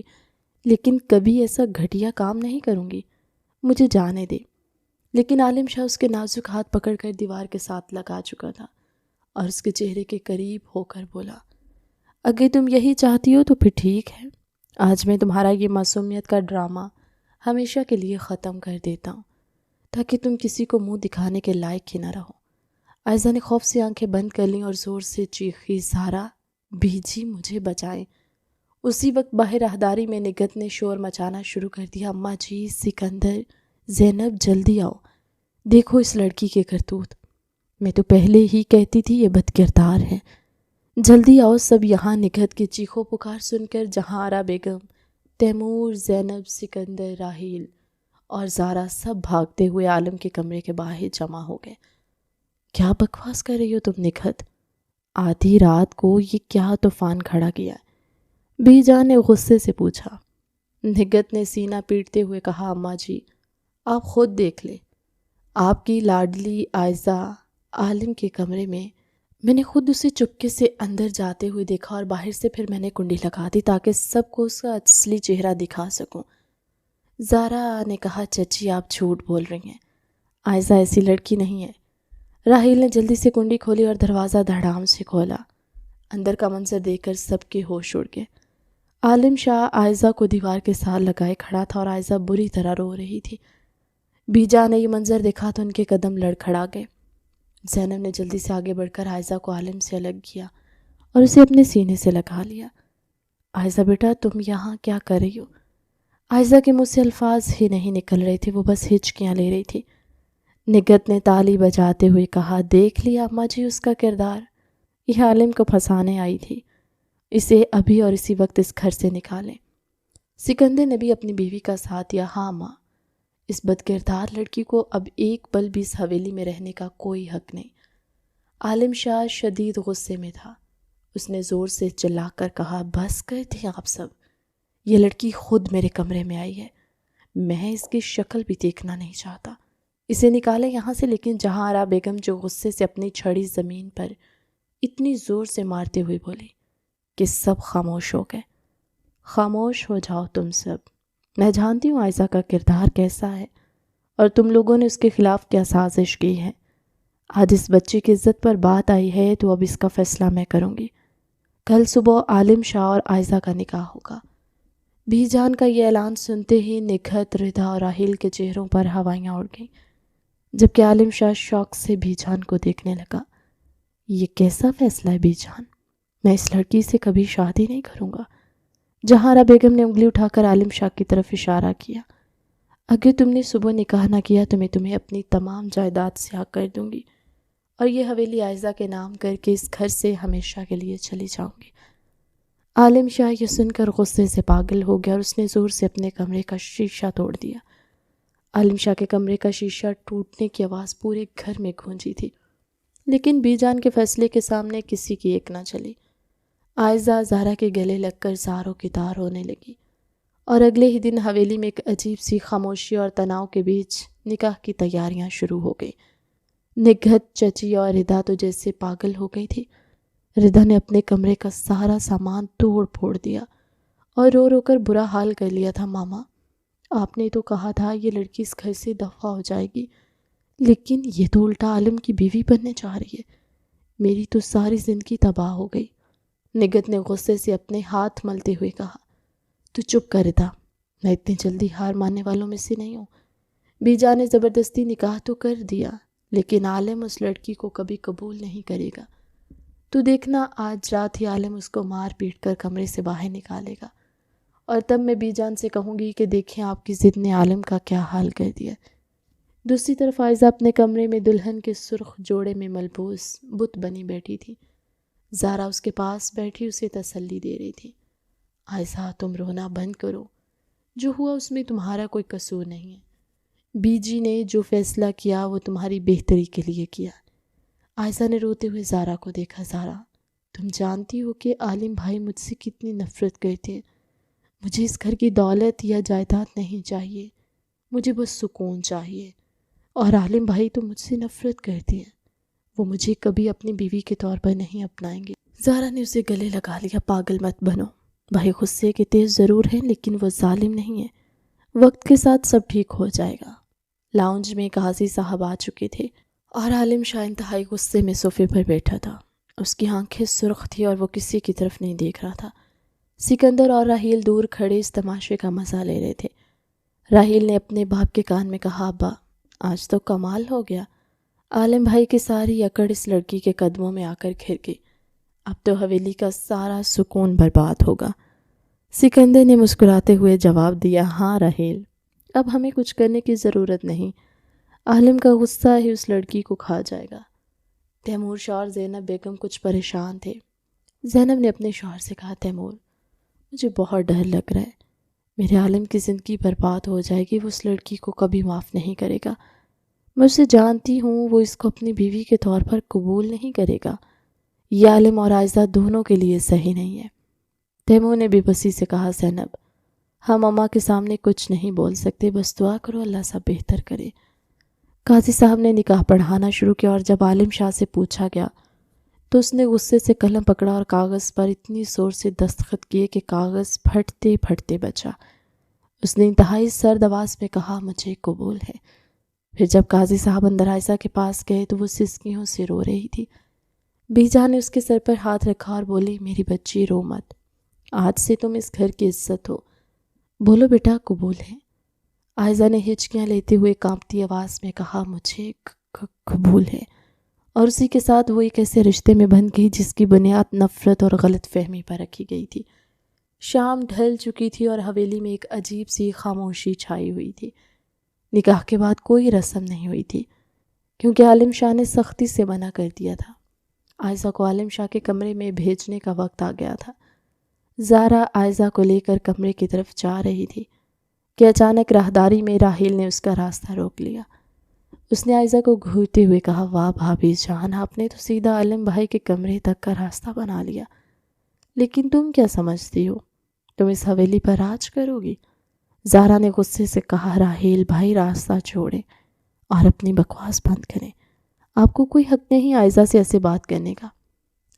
لیکن کبھی ایسا گھٹیا کام نہیں کروں گی، مجھے جانے دے۔ لیکن عالم شاہ اس کے نازک ہاتھ پکڑ کر دیوار کے ساتھ لگا چکا تھا اور اس کے چہرے کے قریب ہو کر بولا، اگر تم یہی چاہتی ہو تو پھر ٹھیک ہے، آج میں تمہارا یہ معصومیت کا ڈرامہ ہمیشہ کے لیے ختم کر دیتا ہوں، تاکہ تم کسی کو منہ دکھانے کے لائق ہی نہ رہو۔ عائزہ نے خوف سے آنکھیں بند کر لیں اور زور سے چیخی، زارا بیجی مجھے بچائیں۔ اسی وقت باہر راہداری میں نگہت نے شور مچانا شروع کر دیا، اماں جی، سکندر، زینب جلدی آؤ، دیکھو اس لڑکی کے کرتوت، میں تو پہلے ہی کہتی تھی یہ بد کردار ہے، جلدی آؤ سب یہاں۔ نگہت کی چیخو پکار سن کر جہارا بیگم، تیمور، زینب، سکندر، راحیل اور زارا سب بھاگتے ہوئے عالم کے کمرے کے باہر جمع ہو گئے۔ کیا بکواس کر رہی ہو تم نگہت؟ آدھی رات کو یہ کیا طوفان کھڑا کیا ہے؟ بی جان نے غصے سے پوچھا۔ نگہت نے سینہ پیٹتے ہوئے کہا، اماں جی آپ خود دیکھ لیں، آپ کی لاڈلی عائزہ عالم کے کمرے میں نے خود اسے چپکے سے اندر جاتے ہوئے دیکھا اور باہر سے پھر میں نے کنڈی لگا دی تاکہ سب کو اس کا اصلی چہرہ دکھا سکوں۔ زارا نے کہا، چچی آپ جھوٹ بول رہی ہیں، عائزہ ایسی لڑکی نہیں ہے۔ راحیل نے جلدی سے کنڈی کھولی اور دروازہ دھڑام سے کھولا۔ اندر کا منظر دیکھ کر سب کے ہوش اڑ گئے۔ عالم شاہ عائزہ کو دیوار کے ساتھ لگائے کھڑا تھا اور عائزہ بری طرح رو رہی تھی۔ بیجا نے یہ منظر دیکھا تو ان کے قدم لڑکھڑا گئے۔ زینب نے جلدی سے آگے بڑھ کر عائزہ کو عالم سے الگ کیا اور اسے اپنے سینے سے لگا لیا۔ عائزہ بیٹا تم یہاں کیا کر رہی ہو؟ عائزہ کے منہ سے الفاظ ہی نہیں نکل رہے تھے، وہ بس ہچکیاں لے رہی تھی۔ نگہت نے تالی بجاتے ہوئے کہا، دیکھ لیا اماں جی اس کا کردار، یہ عالم کو پھنسانے آئی تھی، اسے ابھی اور اسی وقت اس گھر سے نکالیں۔ سکندر نے بھی اپنی بیوی کا ساتھ دیا، ہاں ماں، اس بد کردار لڑکی کو اب ایک پل بھی اس حویلی میں رہنے کا کوئی حق نہیں۔ عالم شاہ شدید غصے میں تھا، اس نے زور سے چلا کر کہا، بس کر دیں آپ سب، یہ لڑکی خود میرے کمرے میں آئی ہے، میں اس کی شکل بھی دیکھنا نہیں چاہتا، اسے نکالیں یہاں سے۔ لیکن جہارا بیگم جو غصے سے اپنی چھڑی زمین پر اتنی زور سے مارتے ہوئے بولی کہ سب خاموش ہو گئے۔ خاموش ہو جاؤ تم سب، میں جانتی ہوں عائزہ کا کردار کیسا ہے اور تم لوگوں نے اس کے خلاف کیا سازش کی ہے۔ آج اس بچے کی عزت پر بات آئی ہے تو اب اس کا فیصلہ میں کروں گی۔ کل صبح عالم شاہ اور عائزہ کا نکاح ہوگا۔ بی جان کا یہ اعلان سنتے ہی نگہت، رضا اور راحیل کے چہروں پر ہوائیاں اڑ گئیں، جبکہ عالم شاہ شوق سے بی جان کو دیکھنے لگا۔ یہ کیسا فیصلہ ہے بی جان؟ میں اس لڑکی سے کبھی شادی نہیں کروں گا۔ جہارا بیگم نے انگلی اٹھا کر عالم شاہ کی طرف اشارہ کیا، اگر تم نے صبح نکاح نہ کیا تو میں تمہیں اپنی تمام جائیداد سیاہ کر دوں گی اور یہ حویلی عائزہ کے نام کر کے اس گھر سے ہمیشہ کے لیے چلی جاؤں گی۔ عالم شاہ یہ سن کر غصے سے پاگل ہو گیا اور اس نے زور سے اپنے کمرے کا شیشہ توڑ دیا۔ عالم شاہ کے کمرے کا شیشہ ٹوٹنے کی آواز پورے گھر میں گونجی تھی، لیکن بی جان کے فیصلے کے سامنے کسی کی ایک نہ چلی۔ عائزہ زارا کے گلے لگ کر زاروں کی تار ہونے لگی اور اگلے ہی دن حویلی میں ایک عجیب سی خاموشی اور تناؤ کے بیچ نکاح کی تیاریاں شروع ہو گئی۔ نگہت، چچی اور ردا تو جیسے پاگل ہو گئی تھی۔ ردا نے اپنے کمرے کا سارا سامان توڑ پھوڑ دیا اور رو رو کر برا حال کر لیا تھا، ماما آپ نے تو کہا تھا یہ لڑکی اس گھر سے دفع ہو جائے گی، لیکن یہ تو الٹا عالم کی بیوی بننے چاہ رہی ہے، میری تو ساری زندگی تباہ ہو گئی۔ نگہت نے غصے سے اپنے ہاتھ ملتے ہوئے کہا، تو چپ کر ردا، میں اتنی جلدی ہار ماننے والوں میں سے نہیں ہوں۔ بی جان نے زبردستی نکاح تو کر دیا، لیکن عالم اس لڑکی کو کبھی قبول نہیں کرے گا۔ تو دیکھنا آج رات ہی عالم اس کو مار پیٹ کر کمرے سے باہر نکالے گا، اور تب میں بی جان سے کہوں گی کہ دیکھیں آپ کی ضد نے عالم کا کیا حال کر دیا۔ دوسری طرف عائزہ اپنے کمرے میں دلہن کے سرخ جوڑے میں ملبوس بت بنی بیٹھی تھی۔ زارا اس کے پاس بیٹھی اسے تسلی دے رہی تھی، عائزہ تم رونا بند کرو، جو ہوا اس میں تمہارا کوئی قصور نہیں ہے، بی جی نے جو فیصلہ کیا وہ تمہاری بہتری کے لیے کیا۔ عائزہ نے روتے ہوئے زارا کو دیکھا، زارا تم جانتی ہو کہ عالم بھائی مجھ سے کتنی نفرت کرتے ہیں، مجھے اس گھر کی دولت یا جائیداد نہیں چاہیے، مجھے بس سکون چاہیے، اور عالم بھائی تو مجھ سے نفرت کرتے ہیں، وہ مجھے کبھی اپنی بیوی کے طور پر نہیں اپنائیں گے۔ زارا نے اسے گلے لگا لیا، پاگل مت بنو، بھائی غصے کے تیز ضرور ہیں لیکن وہ ظالم نہیں ہے، وقت کے ساتھ سب ٹھیک ہو جائے گا۔ لاؤنج میں قاضی صاحب آ چکے تھے اور عالم شاہ انتہائی غصے میں صوفے پر بیٹھا تھا، اس کی آنکھیں سرخ تھی اور وہ کسی کی طرف نہیں دیکھ رہا تھا۔ سکندر اور راحیل دور کھڑے اس تماشے کا مزہ لے رہے تھے۔ راحیل نے اپنے باپ کے کان میں کہا، ابا آج تو کمال ہو گیا، عالم بھائی کی ساری اکڑ اس لڑکی کے قدموں میں آ کر گھر گئی۔ اب تو حویلی کا سارا سکون برباد ہوگا۔ سکندر نے مسکراتے ہوئے جواب دیا، ہاں راحیل، اب ہمیں کچھ کرنے کی ضرورت نہیں۔ عالم کا غصہ ہی اس لڑکی کو کھا جائے گا۔ تیمور شاہ اور زینب بیگم کچھ پریشان تھے۔ زینب نے اپنے شوہر سے کہا، تیمور، مجھے بہت ڈر لگ رہا ہے، میرے عالم کی زندگی برباد ہو جائے گی، وہ اس لڑکی کو کبھی معاف نہیں کرے گا۔ میں اسے جانتی ہوں، وہ اس کو اپنی بیوی کے طور پر قبول نہیں کرے گا۔ یہ عالم اور عائزہ دونوں کے لیے صحیح نہیں ہے۔ تیمور نے بے بسی سے کہا، زینب، ہم اماں کے سامنے کچھ نہیں بول سکتے، بس دعا کرو اللہ سب بہتر کرے۔ قاضی صاحب نے نکاح پڑھانا شروع کیا اور جب عالم شاہ سے پوچھا گیا تو اس نے غصے سے قلم پکڑا اور کاغذ پر اتنی زور سے دستخط کیے کہ کاغذ پھٹتے پھٹتے بچا۔ اس نے انتہائی سرد آواز میں کہا، مجھے قبول ہے۔ پھر جب قاضی صاحب اندر عائزہ کے پاس گئے تو وہ سسکیوں سے رو رہی تھی۔ بیجا نے اس کے سر پر ہاتھ رکھا اور بولی، میری بچی رو مت، آج سے تم اس گھر کی عزت ہو، بولو بیٹا قبول ہے۔ عائزہ نے ہچکیاں لیتے ہوئے کانپتی آواز میں کہا، مجھے قبول ہے، اور اسی کے ساتھ وہ ایک ایسے رشتے میں بندھ گئی جس کی بنیاد نفرت اور غلط فہمی پر رکھی گئی تھی۔ شام ڈھل چکی تھی اور حویلی میں ایک عجیب سی خاموشی چھائی ہوئی تھی۔ نکاح کے بعد کوئی رسم نہیں ہوئی تھی کیونکہ عالم شاہ نے سختی سے منع کر دیا تھا۔ عائزہ کو عالم شاہ کے کمرے میں بھیجنے کا وقت آ گیا تھا۔ زارا عائزہ کو لے کر کمرے کی طرف جا رہی تھی کہ اچانک راہداری میں راحیل نے اس کا راستہ روک لیا۔ اس نے عائزہ کو گھورتے ہوئے کہا، واہ بھابھی جان، آپ نے تو سیدھا عالم بھائی کے کمرے تک کا راستہ بنا لیا، لیکن تم کیا سمجھتی ہو تم اس حویلی پر راج کرو گی؟ زارا نے غصے سے کہا، راحیل بھائی راستہ چھوڑیں اور اپنی بکواس بند کریں، آپ کو کوئی حق نہیں عائزہ سے ایسے بات کرنے کا۔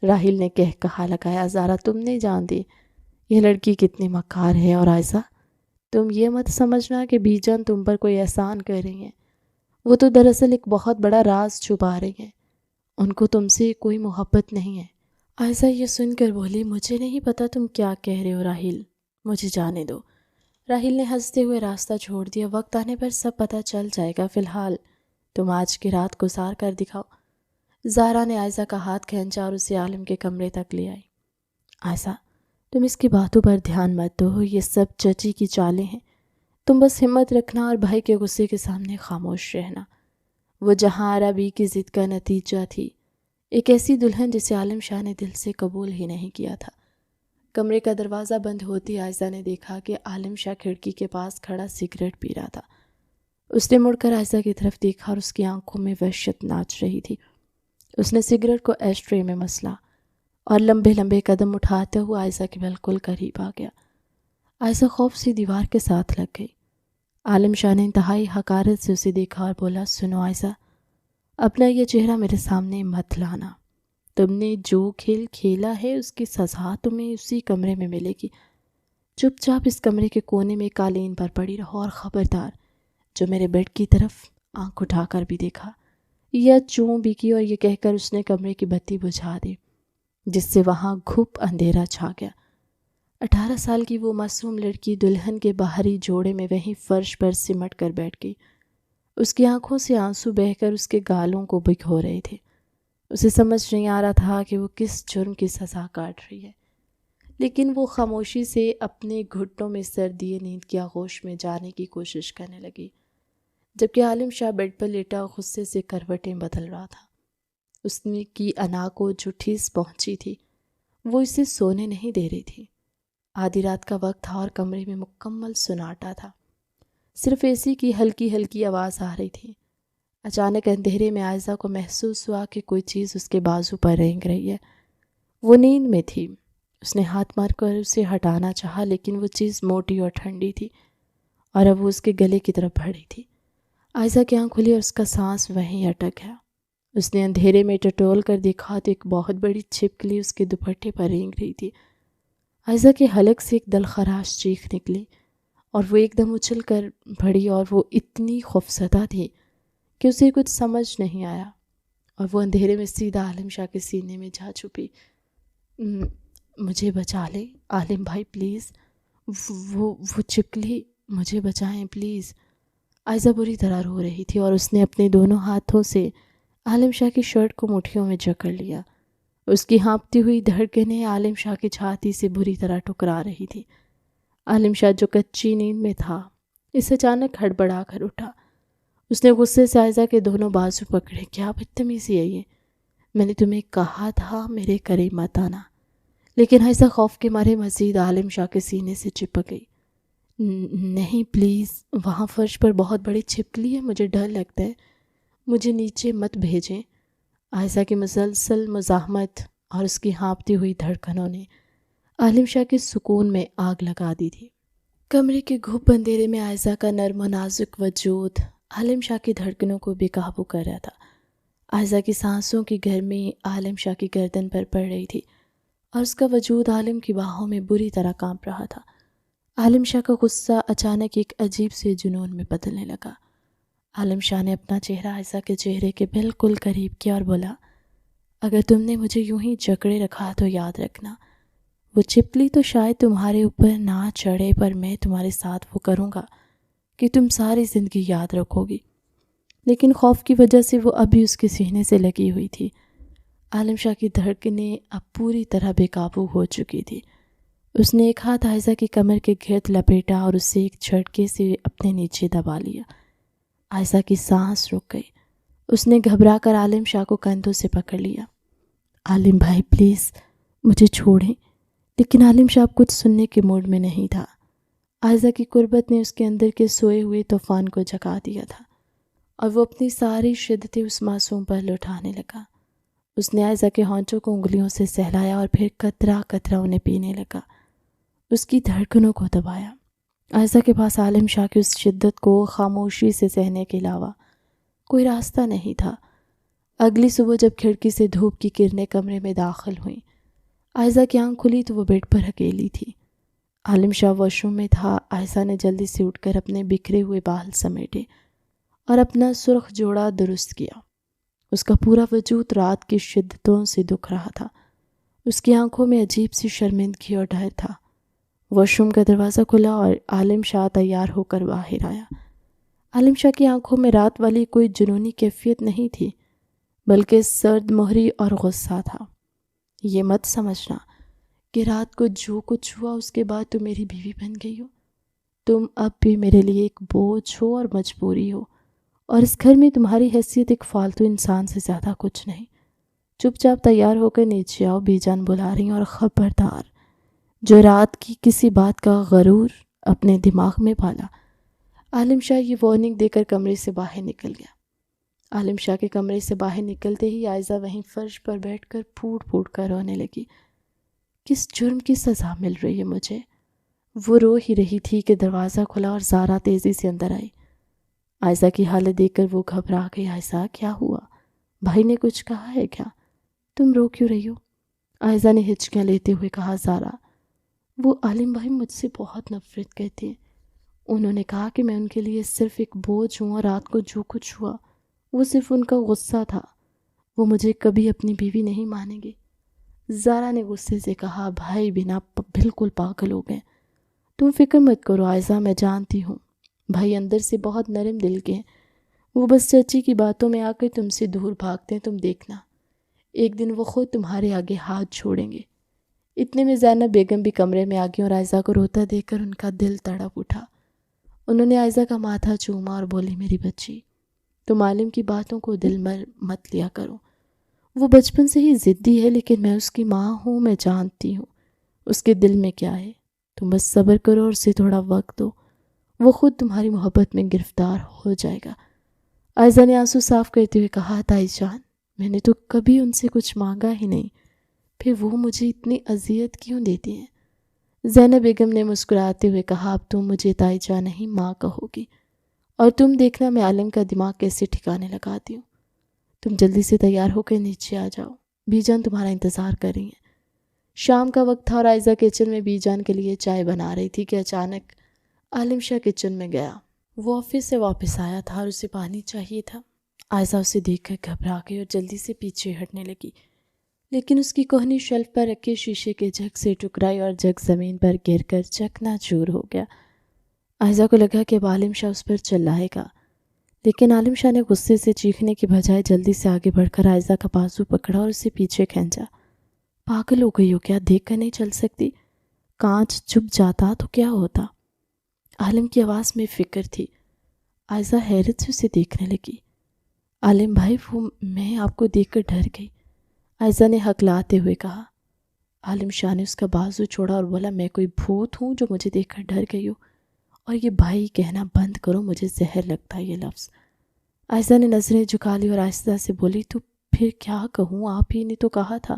راحیل نے کہا لگایا، زارا تم نہیں جانتی یہ لڑکی کتنی مکار ہے، اور عائزہ تم یہ مت سمجھنا کہ بیجان تم پر کوئی احسان کر رہی ہیں، وہ تو دراصل ایک بہت بڑا راز چھپا رہی ہیں، ان کو تم سے کوئی محبت نہیں ہے۔ عائزہ یہ سن کر بولی، مجھے نہیں پتا تم کیا کہہ رہے ہو راحیل، مجھے جانے دو۔ راحیل نے ہنستے ہوئے راستہ چھوڑ دیا، وقت آنے پر سب پتہ چل جائے گا، فی الحال تم آج کی رات گزار کر دکھاؤ۔ زارا نے عائزہ کا ہاتھ کھینچا اور اسے عالم کے کمرے تک لے آئی۔ عائزہ تم اس کی باتوں پر دھیان مت دو، یہ سب چچی کی چالیں ہیں، تم بس ہمت رکھنا اور بھائی کے غصے کے سامنے خاموش رہنا۔ وہ جہاں عربی کی ضد کا نتیجہ تھی، ایک ایسی دلہن جسے عالم شاہ نے دل سے قبول ہی نہیں کیا تھا۔ کمرے کا دروازہ بند ہوتی عائزہ نے دیکھا کہ عالم شاہ کھڑکی کے پاس کھڑا سگریٹ پی رہا تھا۔ اس نے مڑ کر عائزہ کی طرف دیکھا اور اس کی آنکھوں میں وحشت ناچ رہی تھی۔ اس نے سگریٹ کو ایش ٹرے میں مسلا اور لمبے لمبے قدم اٹھاتے ہوئے عائزہ کے بالکل قریب آ گیا۔ عائزہ خوف سے دیوار کے ساتھ لگ گئی۔ عالم شاہ نے انتہائی حقارت سے اسے دیکھا اور بولا، سنو عائزہ، اپنا یہ چہرہ میرے سامنے مت لانا، تم نے جو کھیل کھیلا ہے اس کی سزا تمہیں اسی کمرے میں ملے گی۔ چپ چاپ اس کمرے کے کونے میں قالین پر پڑی رہو، اور خبردار جو میرے بیڈ کی طرف آنکھ اٹھا کر بھی دیکھا یا چوں بھی کی، اور یہ کہہ کر اس نے کمرے کی بتی بجھا دی جس سے وہاں گھپ اندھیرا چھا گیا۔ 18 سال کی وہ معصوم لڑکی دلہن کے باہری جوڑے میں وہیں فرش پر سمٹ کر بیٹھ گئی۔ اس کی آنکھوں سے آنسو بہہ کر اس کے گالوں کو بھگو رہے تھے۔ اسے سمجھ نہیں آ رہا تھا کہ وہ کس جرم کی سزا کاٹ رہی ہے، لیکن وہ خاموشی سے اپنے گھٹنوں میں سردی نیند کی آغوش میں جانے کی کوشش کرنے لگی، جبکہ عالم شاہ بیڈ پر لیٹا غصے سے کروٹیں بدل رہا تھا۔ اس نے کی انا کو جو ٹھیس پہنچی تھی وہ اسے سونے نہیں دے رہی تھی۔ آدھی رات کا وقت تھا اور کمرے میں مکمل سناٹا تھا، صرف اے سی کی ہلکی ہلکی آواز آ رہی تھی۔ اچانک اندھیرے میں عائزہ کو محسوس ہوا کہ کوئی چیز اس کے بازو پر رینگ رہی ہے۔ وہ نیند میں تھی، اس نے ہاتھ مار کر اسے ہٹانا چاہا، لیکن وہ چیز موٹی اور ٹھنڈی تھی اور اب وہ اس کے گلے کی طرف بڑھی تھی۔ عائزہ کی آنکھ کھلی اور اس کا سانس وہیں اٹک گیا۔ اس نے اندھیرے میں ٹٹول کر دیکھا تو ایک بہت بڑی چھپکلی اس کے دوپٹے پر رینگ رہی تھی۔ عائزہ کے حلق سے ایک دلخراش چیخ نکلی اور وہ ایک دم اچھل کر پڑی، اور وہ اتنی خوفزدہ تھی کہ اسے کچھ سمجھ نہیں آیا، اور وہ اندھیرے میں سیدھا عالم شاہ کے سینے میں جا چھپی۔ مجھے بچا لے عالم بھائی پلیز، وہ چپکلی، مجھے بچائیں پلیز۔ عائزہ بری طرح رو رہی تھی اور اس نے اپنے دونوں ہاتھوں سے عالم شاہ کی شرٹ کو مٹھیوں میں جکڑ لیا۔ اس کی ہانپتی ہوئی دھڑکنیں عالم شاہ کی چھاتی سے بری طرح ٹکرا رہی تھی۔ عالم شاہ جو کچی نیند میں تھا اس اچانک ہڑبڑا کر اٹھا۔ اس نے غصے سے عائزہ کے دونوں بازو پکڑے۔ کیا بدتمیزی ہے یہ؟ میں نے تمہیں کہا تھا میرے قریب مت آنا۔ لیکن عائزہ خوف کے مارے مزید عالم شاہ کے سینے سے چپک گئی۔ نہیں پلیز، وہاں فرش پر بہت بڑی چھپکلی ہے، مجھے ڈر لگتا ہے، مجھے نیچے مت بھیجیں۔ عائزہ کی مسلسل مزاحمت اور اس کی ہانپتی ہوئی دھڑکنوں نے عالم شاہ کے سکون میں آگ لگا دی تھی۔ کمرے کے گھپ اندھیرے میں عائزہ کا نرم و نازک وجود عالم شاہ کی دھڑکنوں کو بے قابو کر رہا تھا۔ عائزہ کی سانسوں کی گرمی عالم شاہ کی گردن پر پڑ رہی تھی اور اس کا وجود عالم کی باہوں میں بری طرح کانپ رہا تھا۔ عالم شاہ کا غصہ اچانک ایک عجیب سے جنون میں بدلنے لگا۔ عالم شاہ نے اپنا چہرہ عائزہ کے چہرے کے بالکل قریب کیا اور بولا، اگر تم نے مجھے یوں ہی جکڑے رکھا تو یاد رکھنا، وہ چھپکلی تو شاید تمہارے اوپر نہ چڑھے، پر میں تمہارے ساتھ وہ کروں گا کہ تم ساری زندگی یاد رکھو گی۔ لیکن خوف کی وجہ سے وہ ابھی اس کے سینے سے لگی ہوئی تھی۔ عالم شاہ کی دھڑکنیں اب پوری طرح بے قابو ہو چکی تھی۔ اس نے ایک ہاتھ عائزہ کی کمر کے گرد لپیٹا اور اسے ایک جھٹکے سے اپنے نیچے دبا لیا۔ عائزہ کی سانس رک گئی۔ اس نے گھبرا کر عالم شاہ کو کندھوں سے پکڑ لیا۔ عالم بھائی پلیز مجھے چھوڑیں۔ لیکن عالم شاہ اب کچھ سننے کے موڈ میں نہیں تھا۔ عائزہ کی قربت نے اس کے اندر کے سوئے ہوئے طوفان کو جگا دیا تھا اور وہ اپنی ساری شدتیں اس معصوم پر لوٹانے لگا۔ اس نے عائزہ کے ہونٹوں کو انگلیوں سے سہلایا اور پھر قطرہ قطرہ انہیں پینے لگا۔ اس کی دھڑکنوں کو دبایا۔ عائزہ کے پاس عالم شاہ کی اس شدت کو خاموشی سے سہنے کے علاوہ کوئی راستہ نہیں تھا۔ اگلی صبح جب کھڑکی سے دھوپ کی کرنیں کمرے میں داخل ہوئیں، عائزہ کی آنکھ کھلی تو وہ بیڈ پر اکیلی تھی۔ عالم شاہ واش روم میں تھا۔ عائزہ نے جلدی سے اٹھ کر اپنے بکھرے ہوئے بال سمیٹے اور اپنا سرخ جوڑا درست کیا۔ اس کا پورا وجود رات کی شدتوں سے دکھ رہا تھا۔ اس کی آنکھوں میں عجیب سی شرمندگی اور ڈر تھا۔ واش روم کا دروازہ کھلا اور عالم شاہ تیار ہو کر باہر آیا۔ عالم شاہ کی آنکھوں میں رات والی کوئی جنونی کیفیت نہیں تھی، بلکہ سرد مہری اور غصہ تھا۔ یہ مت سمجھنا کہ رات کو جو کچھ ہوا اس کے بعد تم میری بیوی بن گئی ہو۔ تم اب بھی میرے لیے ایک بوجھ ہو اور مجبوری ہو، اور اس گھر میں تمہاری حیثیت ایک فالتو انسان سے زیادہ کچھ نہیں۔ چپ چاپ تیار ہو کر نیچے آؤ، بی جان بلا رہی ہیں، اور خبردار جو رات کی کسی بات کا غرور اپنے دماغ میں پالا۔ عالم شاہ یہ وارننگ دے کر کمرے سے باہر نکل گیا۔ عالم شاہ کے کمرے سے باہر نکلتے ہی عائزہ وہیں فرش پر بیٹھ کر پھوٹ پھوٹ کر رونے لگی۔ کس جرم کی سزا مل رہی ہے مجھے؟ وہ رو ہی رہی تھی کہ دروازہ کھلا اور زارا تیزی سے اندر آئی۔ عائزہ کی حالت دیکھ کر وہ گھبرا گئی۔ عائزہ کیا ہوا؟ بھائی نے کچھ کہا ہے کیا؟ تم رو کیوں رہی ہو؟ عائزہ نے ہچکیاں لیتے ہوئے کہا، زارا، وہ عالم بھائی مجھ سے بہت نفرت کرتے ہیں۔ انہوں نے کہا کہ میں ان کے لیے صرف ایک بوجھ ہوں، اور رات کو جو کچھ ہوا وہ صرف ان کا غصہ تھا۔ وہ مجھے کبھی اپنی بیوی نہیں مانیں گے۔ زارا نے غصے سے کہا، بھائی بنا بالکل پاگل ہو گئے۔ تم فکر مت کرو عائزہ، میں جانتی ہوں بھائی اندر سے بہت نرم دل کے ہیں۔ وہ بس چچی کی باتوں میں آ کر تم سے دور بھاگتے ہیں۔ تم دیکھنا ایک دن وہ خود تمہارے آگے ہاتھ چھوڑیں گے۔ اتنے میں زینب بیگم بھی کمرے میں آ گئی اور عائزہ کو روتا دیکھ کر ان کا دل تڑپ اٹھا۔ انہوں نے عائزہ کا ماتھا چوما اور بولی، میری بچی، تم عالم کی باتوں کو دل میں مت لیا کرو۔ وہ بچپن سے ہی ضدی ہے، لیکن میں اس کی ماں ہوں، میں جانتی ہوں اس کے دل میں کیا ہے۔ تم بس صبر کرو اور اسے تھوڑا وقت دو، وہ خود تمہاری محبت میں گرفتار ہو جائے گا۔ عائزہ نے آنسو صاف کرتے ہوئے کہا، تائی جان، میں نے تو کبھی ان سے کچھ مانگا ہی نہیں، پھر وہ مجھے اتنی اذیت کیوں دیتی ہیں؟ زینب بیگم نے مسکراتے ہوئے کہا، اب تم مجھے تائی جان نہیں ماں کہو گی، اور تم دیکھنا میں عالم کا دماغ کیسے ٹھکانے لگاتی ہوں۔ تم جلدی سے تیار ہو کے نیچے آ جاؤ، بی جان تمہارا انتظار کر رہی ہیں۔ شام کا وقت تھا اور عائزہ کچن میں بی جان کے لیے چائے بنا رہی تھی کہ اچانک عالم شاہ کچن میں گیا۔ وہ آفس سے واپس آیا تھا اور اسے پانی چاہیے تھا۔ عائزہ اسے دیکھ کر گھبرا گئی اور جلدی سے پیچھے ہٹنے لگی، لیکن اس کی کوہنی شیلف پر رکھے شیشے کے جگ سے ٹکرائی اور جگ زمین پر گر کر چکنا چور ہو گیا۔ عائزہ کو لگا کہ اب عالم شاہ اس پر چلائے گا، لیکن عالم شاہ نے غصے سے چیخنے کی بجائے جلدی سے آگے بڑھ کر عائزہ کا بازو پکڑا اور اسے پیچھے کھینچا۔ پاگل ہو گئی ہو کیا؟ دیکھ کر نہیں چل سکتی؟ کانچ چھپ جاتا تو کیا ہوتا؟ عالم کی آواز میں فکر تھی۔ عائزہ حیرت سے اسے دیکھنے لگی۔ عالم بھائی، وہ میں آپ کو دیکھ کر ڈر گئی، عائزہ نے ہکلاتے ہوئے کہا۔ عالم شاہ نے اس کا بازو چھوڑا اور بولا، میں کوئی بھوت ہوں جو مجھے دیکھ کر ڈر گئی ہو؟ اور یہ بھائی کہنا بند کرو، مجھے زہر لگتا ہے یہ لفظ۔ عائزہ نے نظریں جھکا لی اور آہستہ سے بولی، تو پھر کیا کہوں؟ آپ ہی نے تو کہا تھا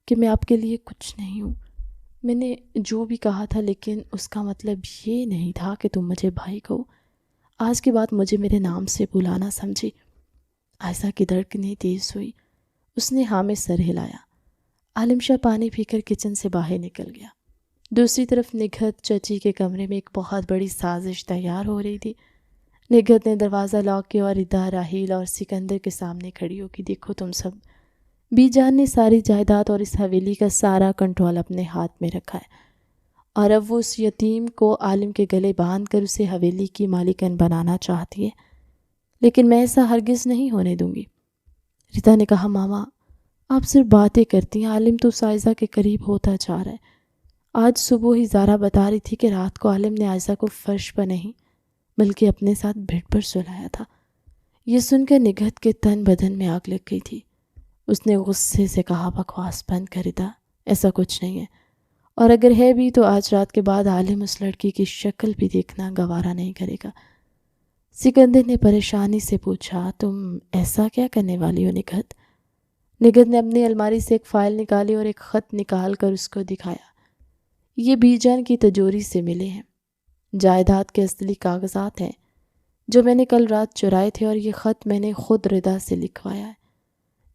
کہ میں آپ کے لیے کچھ نہیں ہوں۔ میں نے جو بھی کہا تھا، لیکن اس کا مطلب یہ نہیں تھا کہ تم مجھے بھائی کہو۔ آج کے بعد مجھے میرے نام سے بلانا سمجھی۔ عائزہ کی دھڑکنیں تیز ہوئی۔ اس نے ہاں میں سر ہلایا۔ عالم شاہ پانی پی کر کچن سے باہر نکل گیا۔ دوسری طرف نگہت چچی کے کمرے میں ایک بہت بڑی سازش تیار ہو رہی تھی۔ نگہت نے دروازہ لاک کیا اور ردا، راحیل اور سکندر کے سامنے کھڑی ہو کہ دیکھو تم سب، بی جان نے ساری جائیداد اور اس حویلی کا سارا کنٹرول اپنے ہاتھ میں رکھا ہے، اور اب وہ اس یتیم کو عالم کے گلے باندھ کر اسے حویلی کی مالکن بنانا چاہتی ہے، لیکن میں ایسا ہرگز نہیں ہونے دوں گی۔ ردا نے کہا، ماما آپ صرف باتیں کرتی ہیں، عالم تو عائزہ کے قریب ہوتا جا رہا ہے۔ آج صبح ہی زارا بتا رہی تھی کہ رات کو عالم نے عائزہ کو فرش پر نہیں بلکہ اپنے ساتھ بھیڑ پر سلایا تھا۔ یہ سن کر نگہت کے تن بدن میں آگ لگ گئی تھی۔ اس نے غصے سے کہا، بکواس بند کر ردا، ایسا کچھ نہیں ہے، اور اگر ہے بھی تو آج رات کے بعد عالم اس لڑکی کی شکل بھی دیکھنا گوارا نہیں کرے گا۔ سکندر نے پریشانی سے پوچھا، تم ایسا کیا کرنے والی ہو نگہت؟ نگہت نے اپنی الماری سے ایک فائل نکالی اور ایک خط نکال کر اس کو دکھایا۔ یہ بی جان کی تجوری سے ملے ہیں، جائیداد کے اصلی کاغذات ہیں جو میں نے کل رات چرائے تھے، اور یہ خط میں نے خود ردا سے لکھوایا ہے،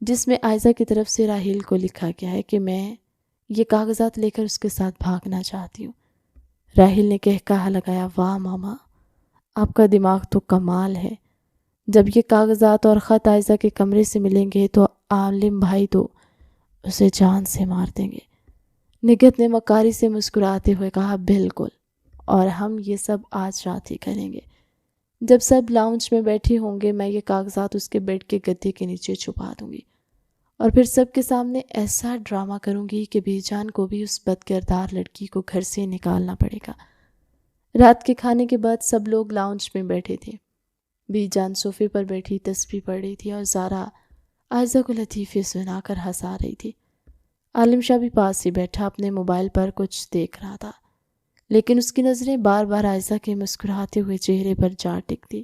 جس میں عائزہ کی طرف سے راحیل کو لکھا گیا ہے کہ میں یہ کاغذات لے کر اس کے ساتھ بھاگنا چاہتی ہوں۔ راحیل نے کہا لگایا، واہ ماما، آپ کا دماغ تو کمال ہے۔ جب یہ کاغذات اور خط عائزہ کے کمرے سے ملیں گے تو عالم بھائی تو اسے جان سے مار دیں گے۔ نگہت نے مکاری سے مسکراتے ہوئے کہا، بالکل، اور ہم یہ سب آج رات ہی کریں گے۔ جب سب لاؤنج میں بیٹھے ہوں گے، میں یہ کاغذات اس کے بیڈ کے گدے کے نیچے چھپا دوں گی، اور پھر سب کے سامنے ایسا ڈرامہ کروں گی کہ بی جان کو بھی اس بد کردار لڑکی کو گھر سے نکالنا پڑے گا۔ رات کے کھانے کے بعد سب لوگ لاؤنج میں بیٹھے تھے۔ بی جان صوفے پر بیٹھی تسبیح پڑھ رہی تھی اور زارا عائزہ کو لطیفے سنا کر ہنسا رہی تھی۔ عالم شاہ بھی پاس ہی بیٹھا اپنے موبائل پر کچھ دیکھ رہا تھا، لیکن اس کی نظریں بار بار عائزہ کے مسکراتے ہوئے چہرے پر جا ٹکتی۔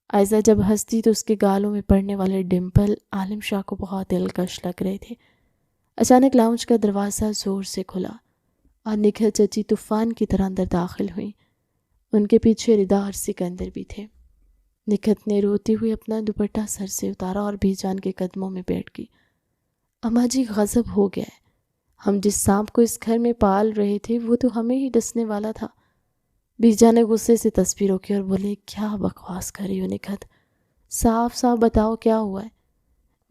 عائزہ جب ہنستی تو اس کے گالوں میں پڑنے والے ڈمپل عالم شاہ کو بہت دلکش لگ رہے تھے۔ اچانک لاؤنج کا دروازہ زور سے کھلا اور نگہت چچی طوفان کی طرح اندر داخل ہوئی۔ ان کے پیچھے ردا اور سکندر بھی تھے۔ نگہت نے روتی ہوئی اپنا دوپٹہ سر سے اتارا اور بی جان کے قدموں میں بیٹھ گئی۔ اماں جی، غضب ہو گیا ہے، ہم جس سانپ کو اس گھر میں پال رہے تھے وہ تو ہمیں ہی ڈسنے والا تھا۔ بی جان نے غصے سے تسبیح روکی اور بولے، کیا بکواس کر رہی ہو نگہت، صاف صاف بتاؤ کیا ہوا ہے؟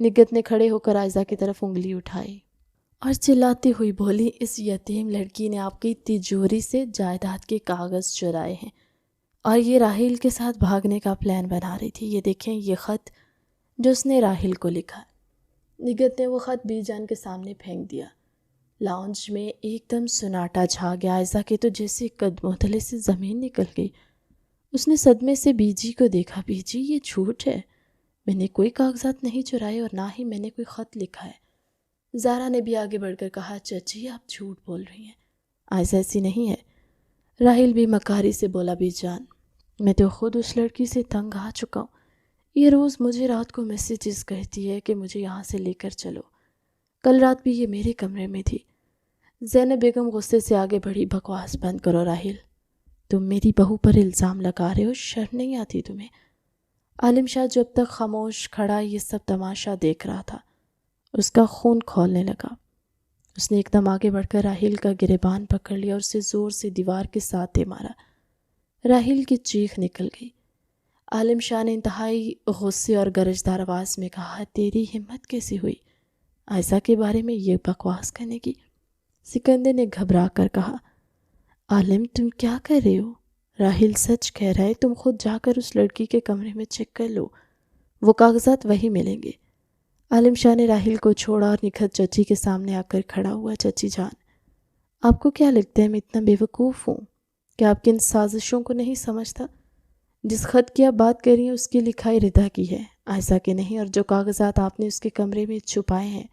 نگہت نے کھڑے ہو کر عائزہ کی طرف انگلی اٹھائی اور چلاتے ہوئی بولی، اس یتیم لڑکی نے آپ کی تجوری سے جائیداد کے کاغذ چرائے ہیں اور یہ راحیل کے ساتھ بھاگنے کا پلان بنا رہی تھی۔ یہ دیکھیں یہ خط جو اس نے راحیل کو لکھا ہے۔ نگہت نے وہ خط بی جان کے سامنے پھینک دیا۔ لاؤنج میں ایک دم سناٹا چھا گیا۔ عائزہ کے تو جیسے قدموں تلے سے زمین نکل گئی۔ اس نے صدمے سے بی جی کو دیکھا۔ بی جی، یہ جھوٹ ہے، میں نے کوئی کاغذات نہیں چرائے اور نہ ہی میں نے کوئی خط لکھا ہے۔ زارا نے بھی آگے بڑھ کر کہا، چچی آپ جھوٹ بول رہی ہیں، عائزہ ایسی نہیں ہے۔ راحیل بھی مکاری سے بولا، بی جان میں تو خود اس لڑکی سے تنگ آ چکا ہوں، یہ روز مجھے رات کو میسیجز کہتی ہے کہ مجھے یہاں سے لے کر چلو، کل رات بھی یہ میرے کمرے میں تھی۔ زینب بیگم غصے سے آگے بڑھی، بکواس بند کرو راحیل، تم میری بہو پر الزام لگا رہے ہو، شرم نہیں آتی تمہیں؟ عالم شاہ جو اب تک خاموش کھڑا یہ سب تماشا دیکھ رہا تھا، اس کا خون کھولنے لگا۔ اس نے ایک دم آگے بڑھ کر راحیل کا گریبان پکڑ لیا اور اسے زور سے دیوار کے ساتھ دے مارا۔ راحیل کی چیخ نکل گئی۔ عالم شاہ نے انتہائی غصے اور گرجدار آواز میں کہا، تیری ہمت کیسی ہوئی عائزہ کے بارے میں یہ بکواس کرنے کی؟ سکندر نے گھبرا کر کہا، عالم تم کیا کر رہے ہو؟ راحیل سچ کہہ رہا ہے، تم خود جا کر اس لڑکی کے کمرے میں چیک کر لو، وہ کاغذات وہی ملیں گے۔ عالم شاہ نے راحیل کو چھوڑا اور نکھت چچی کے سامنے آ کر کھڑا ہوا۔ چچی جان، آپ کو کیا لگتا ہے میں اتنا بے وقوف ہوں کہ آپ کی ان سازشوں کو نہیں سمجھتا؟ جس خط کی آپ بات کر رہی ہیں اس کی لکھائی ردا کی ہے، عائزہ کے نہیں، اور جو کاغذات آپ نے اس کے کمرے میں چھپائے ہیں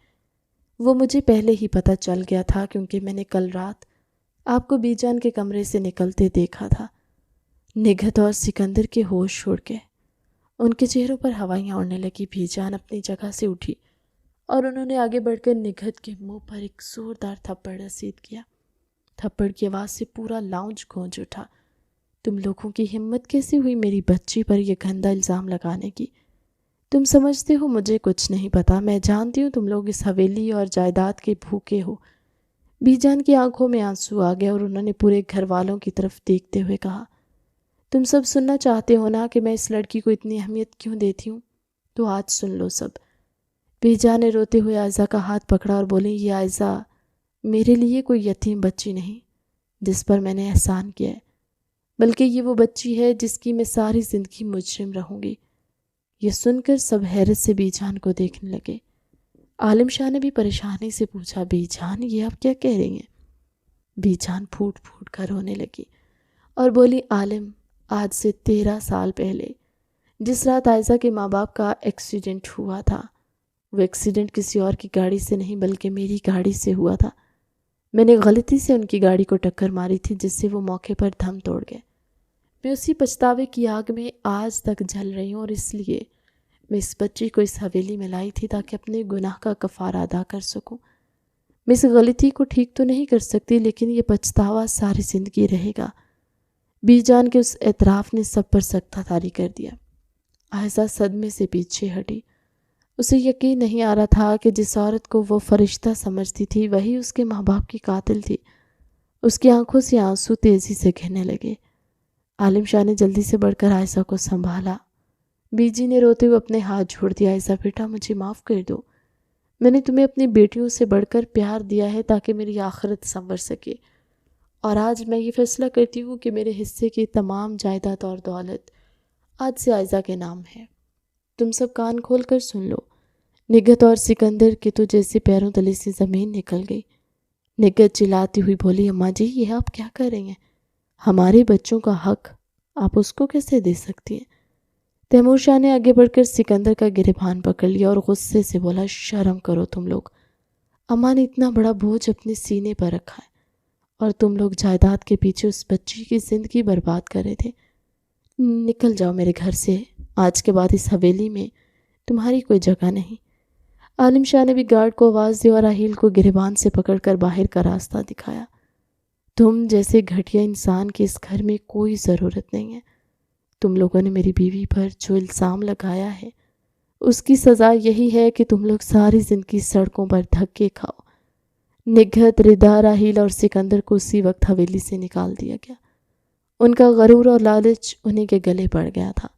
وہ مجھے پہلے ہی پتہ چل گیا تھا، کیونکہ میں نے کل رات آپ کو بی جان کے کمرے سے نکلتے دیکھا تھا۔ نگہت اور سکندر کے ہوش اڑ گئے، ان کے چہروں پر ہوائیاں اڑنے لگی۔ بی جان اپنی جگہ سے اٹھی اور انہوں نے آگے بڑھ کر نگہت کے منہ پر ایک زوردار تھپڑ رسید کیا۔ تھپڑ کی آواز سے پورا لاؤنج گونج اٹھا۔ تم لوگوں کی ہمت کیسے ہوئی میری بچی پر یہ گندا الزام لگانے کی؟ تم سمجھتے ہو مجھے کچھ نہیں پتا، میں جانتی ہوں تم لوگ اس حویلی اور جائیداد کے بھوکے ہو۔ بی جان کی آنکھوں میں آنسو آ گئے اور انہوں نے پورے گھر والوں کی طرف دیکھتے ہوئے کہا، تم سب سننا چاہتے ہو نا کہ میں اس لڑکی کو اتنی اہمیت کیوں دیتی ہوں؟ تو آج سن لو سب۔ بی جان نے روتے ہوئے عائزہ کا ہاتھ پکڑا اور بولی، یہ عائزہ میرے لیے کوئی یتیم بچی نہیں جس پر میں نے احسان کیا ہے، بلکہ یہ وہ بچی ہے جس کی میں ساری زندگی مجرم رہوں گی۔ یہ سن کر سب حیرت سے بی جان کو دیکھنے لگے۔ عالم شاہ نے بھی پریشانی سے پوچھا، بی جان یہ آپ کیا کہہ رہی ہیں؟ بی جان پھوٹ پھوٹ کر رونے لگی اور بولی، عالم آج سے 13 سال پہلے جس رات عائزہ کے ماں باپ کا ایکسیڈنٹ ہوا تھا، وہ ایکسیڈنٹ کسی اور کی گاڑی سے نہیں بلکہ میری گاڑی سے ہوا تھا۔ میں نے غلطی سے ان کی گاڑی کو ٹکر ماری تھی جس سے وہ موقع پر دم توڑ گئے۔ میں اسی پچھتاوے کی آگ میں آج تک جل رہی ہوں، اور اس لیے میں اس بچی کو اس حویلی میں لائی تھی تاکہ اپنے گناہ کا کفارہ ادا کر سکوں۔ میں اس غلطی کو ٹھیک تو نہیں کر سکتی، لیکن یہ پچھتاوا ساری زندگی رہے گا۔ بی جان کے اس اعتراف نے سب پر سکتہ طاری کر دیا۔ عائزہ صدمے سے پیچھے ہٹی۔ اسے یقین نہیں آ رہا تھا کہ جس عورت کو وہ فرشتہ سمجھتی تھی وہی اس کے ماں باپ کی قاتل تھی۔ اس کی آنکھوں سے آنسو تیزی سے گرنے لگے۔ عالم شاہ نے جلدی سے بڑھ کر عائزہ کو سنبھالا۔ بی جی نے روتے ہوئے اپنے ہاتھ جوڑ دیا، عائزہ بیٹا مجھے معاف کر دو، میں نے تمہیں اپنی بیٹیوں سے بڑھ کر پیار دیا ہے تاکہ میری آخرت سنور سکے، اور آج میں یہ فیصلہ کرتی ہوں کہ میرے حصے کی تمام جائیداد اور دولت آج سے عائزہ کے نام ہے۔ تم سب کان کھول کر سن لو۔ نگہت اور سکندر کے تو جیسے پیروں تلے سے زمین نکل گئی۔ نگہت چلاتی ہوئی بولی، اماں جی یہ آپ کیا کر رہی ہیں؟ ہمارے بچوں کا حق آپ اس کو کیسے دے سکتی ہیں؟ تیمور شاہ نے آگے بڑھ کر سکندر کا گریبان پکڑ لیا اور غصے سے بولا، شرم کرو تم لوگ، اماں نے اتنا بڑا بوجھ اپنے سینے پر رکھا ہے اور تم لوگ جائیداد کے پیچھے اس بچی کی زندگی برباد کر رہے تھے۔ نکل جاؤ میرے گھر سے، آج کے بعد اس حویلی میں تمہاری کوئی جگہ نہیں۔ عالم شاہ نے بھی گارڈ کو آواز دی اور راحیل کو گریبان سے پکڑ کر باہر کا راستہ دکھایا۔ تم جیسے گھٹیا انسان کی اس گھر میں کوئی ضرورت نہیں ہے۔ تم لوگوں نے میری بیوی پر جو الزام لگایا ہے اس کی سزا یہی ہے کہ تم لوگ ساری زندگی سڑکوں پر دھکے کھاؤ۔ نگہت، ردا، راحیل اور سکندر کو اسی وقت حویلی سے نکال دیا گیا۔ ان کا غرور اور لالچ انہیں کے گلے پڑ گیا تھا۔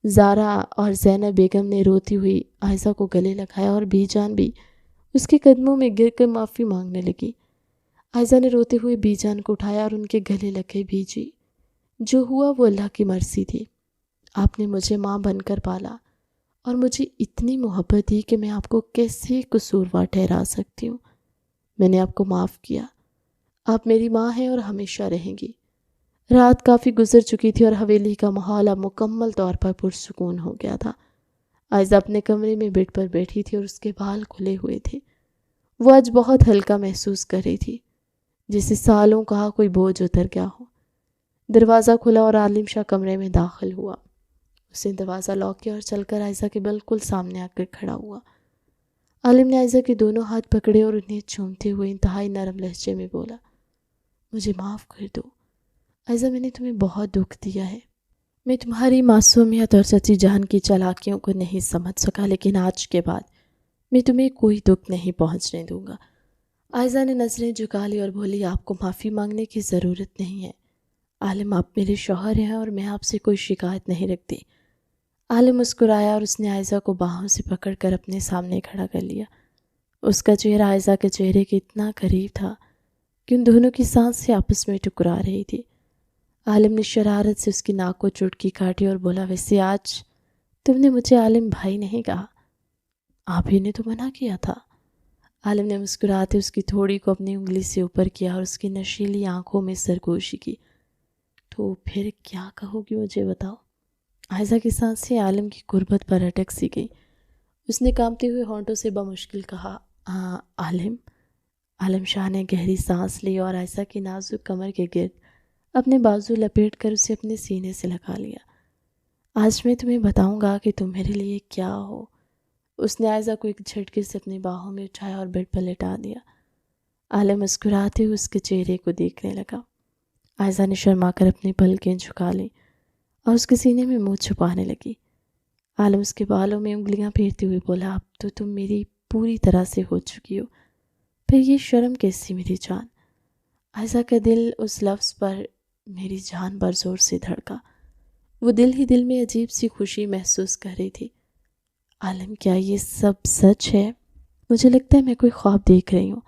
زارا اور زینب بیگم نے روتی ہوئی عائزہ کو گلے لگایا اور بی جان بھی اس کے قدموں میں گر کر معافی مانگنے لگی۔ عائزہ نے روتے ہوئے بی جان کو اٹھایا اور ان کے گلے لگے، بی جی جو ہوا وہ اللہ کی مرضی تھی، آپ نے مجھے ماں بن کر پالا اور مجھے اتنی محبت دی کہ میں آپ کو کیسے قصوروار ٹھہرا سکتی ہوں۔ میں نے آپ کو معاف کیا، آپ میری ماں ہیں اور ہمیشہ رہیں گی۔ رات کافی گزر چکی تھی اور حویلی کا ماحول اب مکمل طور پر پرسکون ہو گیا تھا۔ عائزہ اپنے کمرے میں بیڈ پر بیٹھی تھی اور اس کے بال کھلے ہوئے تھے۔ وہ آج بہت ہلکا محسوس کر رہی تھی، جیسے سالوں کا کوئی بوجھ اتر گیا ہو۔ دروازہ کھلا اور عالم شاہ کمرے میں داخل ہوا۔ اس نے دروازہ لاک کیا اور چل کر عائزہ کے بالکل سامنے آ کر کھڑا ہوا۔ عالم نے عائزہ کے دونوں ہاتھ پکڑے اور انہیں چومتے ہوئے انتہائی نرم لہجے میں بولا، مجھے معاف کر دو عائزہ، میں نے تمہیں بہت دکھ دیا ہے۔ میں تمہاری معصومیت اور چچی جان کی چالاکیوں کو نہیں سمجھ سکا، لیکن آج کے بعد میں تمہیں کوئی دکھ نہیں پہنچنے دوں گا۔ عائزہ نے نظریں جھکا لی اور بولی، آپ کو معافی مانگنے کی ضرورت نہیں ہے عالم، آپ میرے شوہر ہیں اور میں آپ سے کوئی شکایت نہیں رکھتی۔ عالم مسکرایا اور اس نے عائزہ کو باہوں سے پکڑ کر اپنے سامنے کھڑا کر لیا۔ اس کا چہرہ عائزہ کے چہرے کے اتنا قریب تھا کہ ان دونوں کی سانسیں آپس میں ٹکرا رہی تھی۔ عالم نے شرارت سے اس کی ناک کو چٹکی کاٹی اور بولا، ویسے آج تم نے مجھے عالم بھائی نہیں کہا، آپ ہی نے تو منع کیا تھا۔ عالم نے مسکراتے اس کی تھوڑی کو اپنی انگلی سے اوپر کیا اور اس کی نشیلی آنکھوں میں سرگوشی کی۔ تو پھر کیا کہو گی مجھے بتاؤ؟ عائزہ کی سانسیں عالم کی قربت پر اٹک سی گئی۔ اس نے کانپتے ہوئے ہونٹوں سے بمشکل کہا، عالم۔ عالم شاہ نے گہری سانس لی اور عائزہ کی نازک کمر کے گرد اپنے بازو لپیٹ کر اسے اپنے سینے سے لگا لیا۔ آج میں تمہیں بتاؤں گا کہ تم میرے لیے کیا ہو۔ اس نے عائزہ کو ایک جھٹکے سے اپنی باہوں میں اٹھایا اور بیڈ پر لٹا دیا۔ عالم مسکراتے ہوئے اس کے چہرے کو دیکھنے لگا۔ عائزہ نے شرما کر اپنی پلکیں جھکا لیں اور اس کے سینے میں منہ چھپانے لگی۔ عالم اس کے بالوں میں انگلیاں پھیرتے ہوئے بولا، اب تو تم میری پوری طرح سے ہو چکی ہو، پھر یہ شرم کیسی میری جان؟ عائزہ کا دل اس لفظ پر میری جان بھر زور سے دھڑکا۔ وہ دل ہی دل میں عجیب سی خوشی محسوس کر رہی تھی۔ عالم، کیا یہ سب سچ ہے؟ مجھے لگتا ہے میں کوئی خواب دیکھ رہی ہوں۔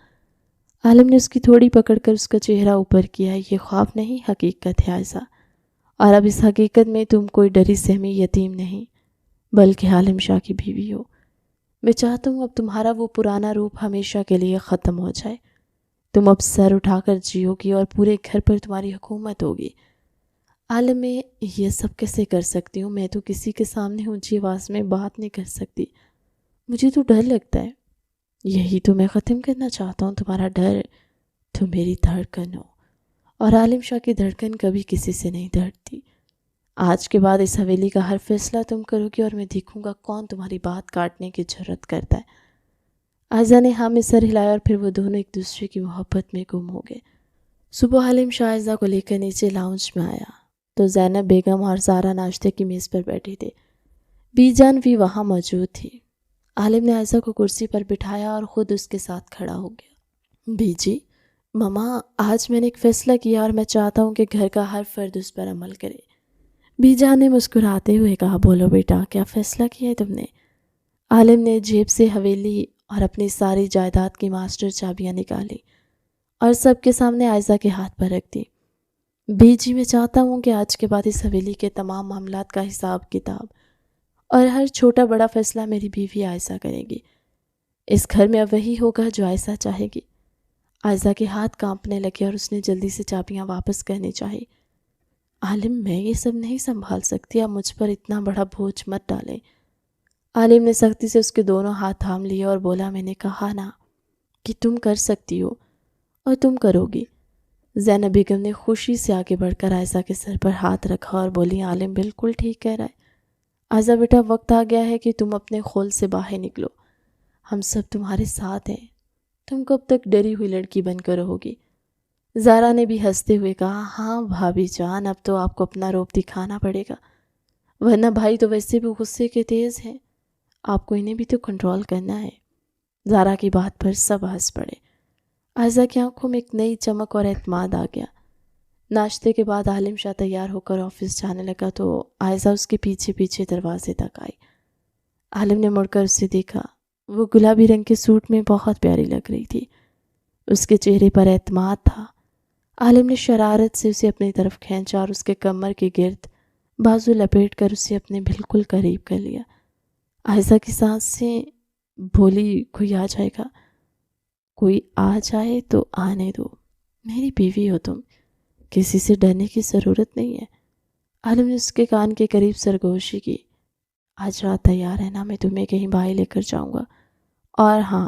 عالم نے اس کی تھوڑی پکڑ کر اس کا چہرہ اوپر کیا۔ یہ خواب نہیں، حقیقت ہے عائزہ، اور اب اس حقیقت میں تم کوئی ڈری سہمی یتیم نہیں بلکہ عالم شاہ کی بیوی ہو۔ میں چاہتا ہوں اب تمہارا وہ پرانا روپ ہمیشہ کے لیے ختم ہو جائے۔ تم اب سر اٹھا کر جیو گی اور پورے گھر پر تمہاری حکومت ہوگی۔ عالم، میں یہ سب کیسے کر سکتی ہوں؟ میں تو کسی کے سامنے اونچی آواز میں بات نہیں کر سکتی، مجھے تو ڈر لگتا ہے۔ یہی تو میں ختم کرنا چاہتا ہوں، تمہارا ڈر۔ تو میری دھڑکن ہو، اور عالم شاہ کی دھڑکن کبھی کسی سے نہیں ڈرتی۔ آج کے بعد اس حویلی کا ہر فیصلہ تم کرو گی اور میں دیکھوں گا کون تمہاری بات کاٹنے کی جرات کرتا ہے۔ عائزہ نے ہاں میں سر ہلایا اور پھر وہ دونوں ایک دوسرے کی محبت میں گم ہو گئے۔ صبح عالم شاہ عائزہ کو لے کر نیچے لاؤنج میں آیا تو زینب بیگم اور زارا ناشتے کی میز پر بیٹھے تھے۔ بی جان بھی وہاں موجود تھی۔ عالم نے عائزہ کو کرسی پر بٹھایا اور خود اس کے ساتھ کھڑا ہو گیا۔ بی جی، ماما، آج میں نے ایک فیصلہ کیا اور میں چاہتا ہوں کہ گھر کا ہر فرد اس پر عمل کرے۔ بی جان نے مسکراتے ہوئے کہا، بولو بیٹا، کیا فیصلہ کیا ہے تم نے؟ عالم نے جیب سے حویلی اور اپنی ساری جائیداد کی ماسٹر چابیاں نکالی اور سب کے سامنے عائزہ کے ہاتھ پر رکھ دی۔ بی جی، میں چاہتا ہوں کہ آج کے بعد اس حویلی کے تمام معاملات کا حساب کتاب اور ہر چھوٹا بڑا فیصلہ میری بیوی عائزہ کرے گی۔ اس گھر میں اب وہی ہوگا جو عائزہ چاہے گی۔ عائزہ کے ہاتھ کانپنے لگے اور اس نے جلدی سے چابیاں واپس کرنی چاہی۔ عالم، میں یہ سب نہیں سنبھال سکتی، آپ مجھ پر اتنا بڑا بوجھ مت ڈالیں۔ عالم نے سختی سے اس کے دونوں ہاتھ تھام لیے اور بولا، میں نے کہا نا کہ تم کر سکتی ہو اور تم کرو گی۔ زینب بیگم نے خوشی سے آگے بڑھ کر عائزہ کے سر پر ہاتھ رکھا اور بولی، عالم بالکل ٹھیک کہہ رہا ہے۔ عائزہ بیٹا، وقت آ گیا ہے کہ تم اپنے خول سے باہر نکلو، ہم سب تمہارے ساتھ ہیں، تم کب تک ڈری ہوئی لڑکی بن کر رہو گی؟ زارا نے بھی ہنستے ہوئے کہا، ہاں بھابی جان، اب تو آپ کو اپنا روپ دکھانا پڑے گا، ورنہ بھائی تو ویسے بھی غصے کے تیز ہیں، آپ کو انہیں بھی تو کنٹرول کرنا ہے۔ زارا کی بات پر سب ہنس پڑے۔ عائزہ کی آنکھوں میں ایک نئی چمک اور اعتماد آ گیا۔ ناشتے کے بعد عالم شاہ تیار ہو کر آفس جانے لگا تو عائزہ اس کے پیچھے پیچھے دروازے تک آئی۔ عالم نے مڑ کر اسے دیکھا۔ وہ گلابی رنگ کے سوٹ میں بہت پیاری لگ رہی تھی۔ اس کے چہرے پر اعتماد تھا۔ عالم نے شرارت سے اسے اپنی طرف کھینچا اور اس کے کمر کے گرد بازو لپیٹ کر اسے اپنے بالکل قریب کر لیا۔ عائزہ کی سانسیں بولی، کوئی آ جائے گا؟ کوئی آ جائے تو آنے دو، میری بیوی ہو تم، کسی سے ڈرنے کی ضرورت نہیں ہے۔ عالم نے اس کے کان کے قریب سرگوشی کی۔ آج رات تیار ہے نا، میں تمہیں کہیں باہر لے کر جاؤں گا، اور ہاں،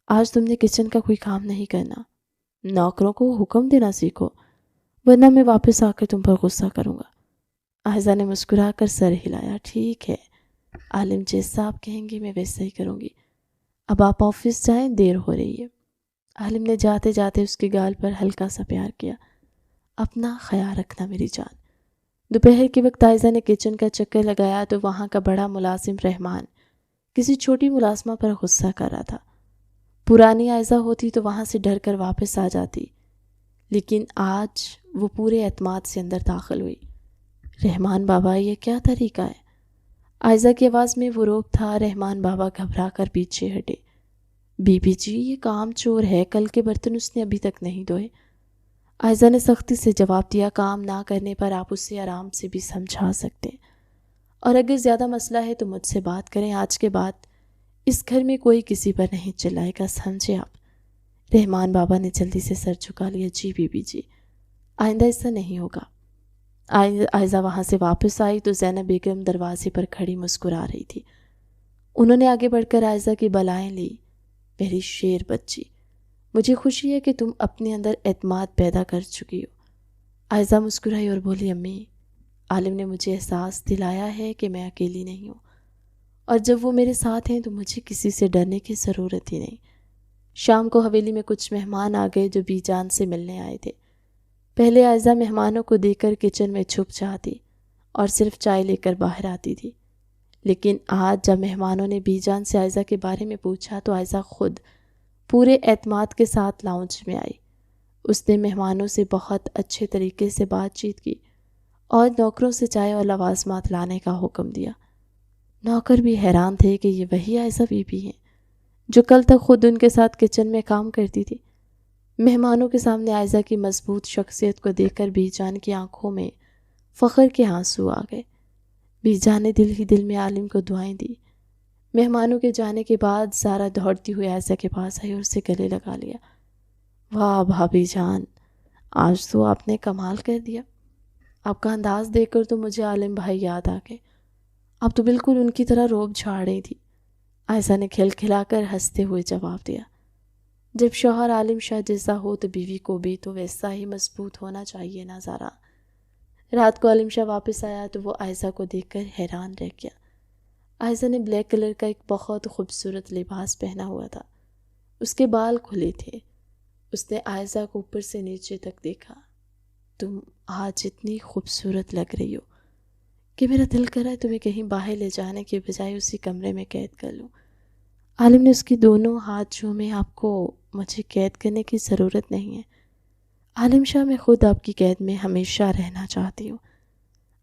آج تم نے کچن کا کوئی کام نہیں کرنا، نوکروں کو حکم دینا سیکھو، ورنہ میں واپس آ کر تم پر غصہ کروں گا۔ عائزہ نے مسکرا کر سر ہلایا، ٹھیک ہے عالم، جیسا آپ کہیں گے میں ویسا ہی کروں گی، اب آپ آفس جائیں، دیر ہو رہی ہے۔ عالم نے جاتے جاتے اس کے گال پر ہلکا سا پیار کیا، اپنا خیال رکھنا میری جان۔ دوپہر کے وقت عائزہ نے کچن کا چکر لگایا تو وہاں کا بڑا ملازم رحمان کسی چھوٹی ملازمہ پر غصہ کر رہا تھا۔ پرانی عائزہ ہوتی تو وہاں سے ڈر کر واپس آ جاتی، لیکن آج وہ پورے اعتماد سے اندر داخل ہوئی۔ رحمان بابا، یہ کیا طریقہ ہے؟ عائزہ کی آواز میں وہ روب تھا۔ رحمان بابا گھبرا کر پیچھے ہٹے۔ بی بی جی، یہ کام چور ہے، کل کے برتن اس نے ابھی تک نہیں دھوئے۔ عائزہ نے سختی سے جواب دیا، کام نہ کرنے پر آپ اسے آرام سے بھی سمجھا سکتے ہیں، اور اگر زیادہ مسئلہ ہے تو مجھ سے بات کریں، آج کے بعد اس گھر میں کوئی کسی پر نہیں چلائے گا، سمجھے آپ؟ رحمان بابا نے جلدی سے سر جھکا لیا، جی بی بی جی، آئندہ ایسا نہیں ہوگا۔ عائزہ وہاں سے واپس آئی تو زینب بیگم دروازے پر کھڑی مسکرا رہی تھی۔ انہوں نے آگے بڑھ کر عائزہ کی بالائیں لی، میری شیر بچی، مجھے خوشی ہے کہ تم اپنے اندر اعتماد پیدا کر چکی ہو۔ عائزہ مسکرائی اور بولی، امی، عالم نے مجھے احساس دلایا ہے کہ میں اکیلی نہیں ہوں، اور جب وہ میرے ساتھ ہیں تو مجھے کسی سے ڈرنے کی ضرورت ہی نہیں۔ شام کو حویلی میں کچھ مہمان آ گئے جو بی جان سے ملنے آئے تھے۔ پہلے عائزہ مہمانوں کو دیکھ کر کچن میں چھپ جاتی اور صرف چائے لے کر باہر آتی تھی، لیکن آج جب مہمانوں نے بی جان سے عائزہ کے بارے میں پوچھا تو عائزہ خود پورے اعتماد کے ساتھ لاؤنج میں آئی۔ اس نے مہمانوں سے بہت اچھے طریقے سے بات چیت کی اور نوکروں سے چائے اور لوازمات لانے کا حکم دیا۔ نوکر بھی حیران تھے کہ یہ وہی عائزہ بی بی ہیں جو کل تک خود ان کے ساتھ کچن میں کام کرتی تھی۔ مہمانوں کے سامنے عائزہ کی مضبوط شخصیت کو دیکھ کر بی جان کی آنکھوں میں فخر کے آنسو آ گئے۔ بی جان نے دل ہی دل میں عالم کو دعائیں دی۔ مہمانوں کے جانے کے بعد زارا دوڑتی ہوئی عائزہ کے پاس آئی اور اسے گلے لگا لیا۔ واہ بھابھی جان، آج تو آپ نے کمال کر دیا، آپ کا انداز دیکھ کر تو مجھے عالم بھائی یاد آ گئے، آپ تو بالکل ان کی طرح روب جھاڑ رہی تھی۔ عائزہ نے کھلکھلا کر ہنستے ہوئے جواب دیا، جب شوہر عالم شاہ جیسا ہو تو بیوی کو بھی تو ویسا ہی مضبوط ہونا چاہیے نا زارا۔ رات کو عالم شاہ واپس آیا تو وہ عائزہ کو دیکھ کر حیران رہ گیا۔ عائزہ نے بلیک کلر کا ایک بہت خوبصورت لباس پہنا ہوا تھا، اس کے بال کھلے تھے۔ اس نے عائزہ کو اوپر سے نیچے تک دیکھا۔ تم آج اتنی خوبصورت لگ رہی ہو کہ میرا دل کر رہا ہے تمہیں کہیں باہر لے جانے کے بجائے اسی کمرے میں قید کر لوں۔ عالم نے اس کی دونوں ہاتھ چومے، آپ کو مجھے قید کرنے کی ضرورت نہیں ہے عالم شاہ، میں خود آپ کی قید میں ہمیشہ رہنا چاہتی ہوں۔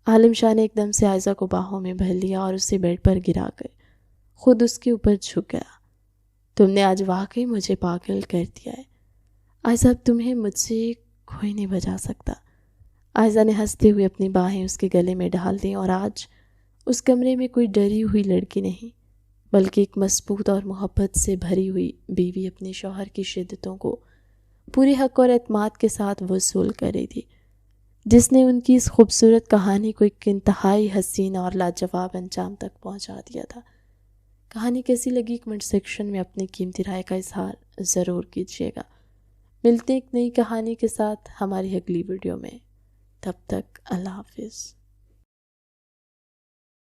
عالم شاہ نے ایک دم سے عائزہ کو باہوں میں بھر لیا اور اسے بیڈ پر گرا کر خود اس کے اوپر جھک گیا۔ تم نے آج واقعی مجھے پاگل کر دیا ہے عائزہ، اب تمہیں مجھ سے کوئی نہیں بچا سکتا۔ عائزہ نے ہنستے ہوئے اپنی باہیں اس کے گلے میں ڈال دیں، اور آج اس کمرے میں کوئی ڈری ہوئی لڑکی نہیں بلکہ ایک مضبوط اور محبت سے بھری ہوئی بیوی اپنے شوہر کی شدتوں کو پورے حق اور اعتماد کے ساتھ وصول کر رہی تھی، جس نے ان کی اس خوبصورت کہانی کو ایک انتہائی حسین اور لاجواب انجام تک پہنچا دیا تھا۔ کہانی کیسی لگی کمنٹ سیکشن میں اپنی قیمتی رائے کا اظہار ضرور کیجیے گا۔ ملتے ہیں ایک نئی کہانی کے ساتھ ہماری اگلی ویڈیو میں، تب تک اللہ حافظ۔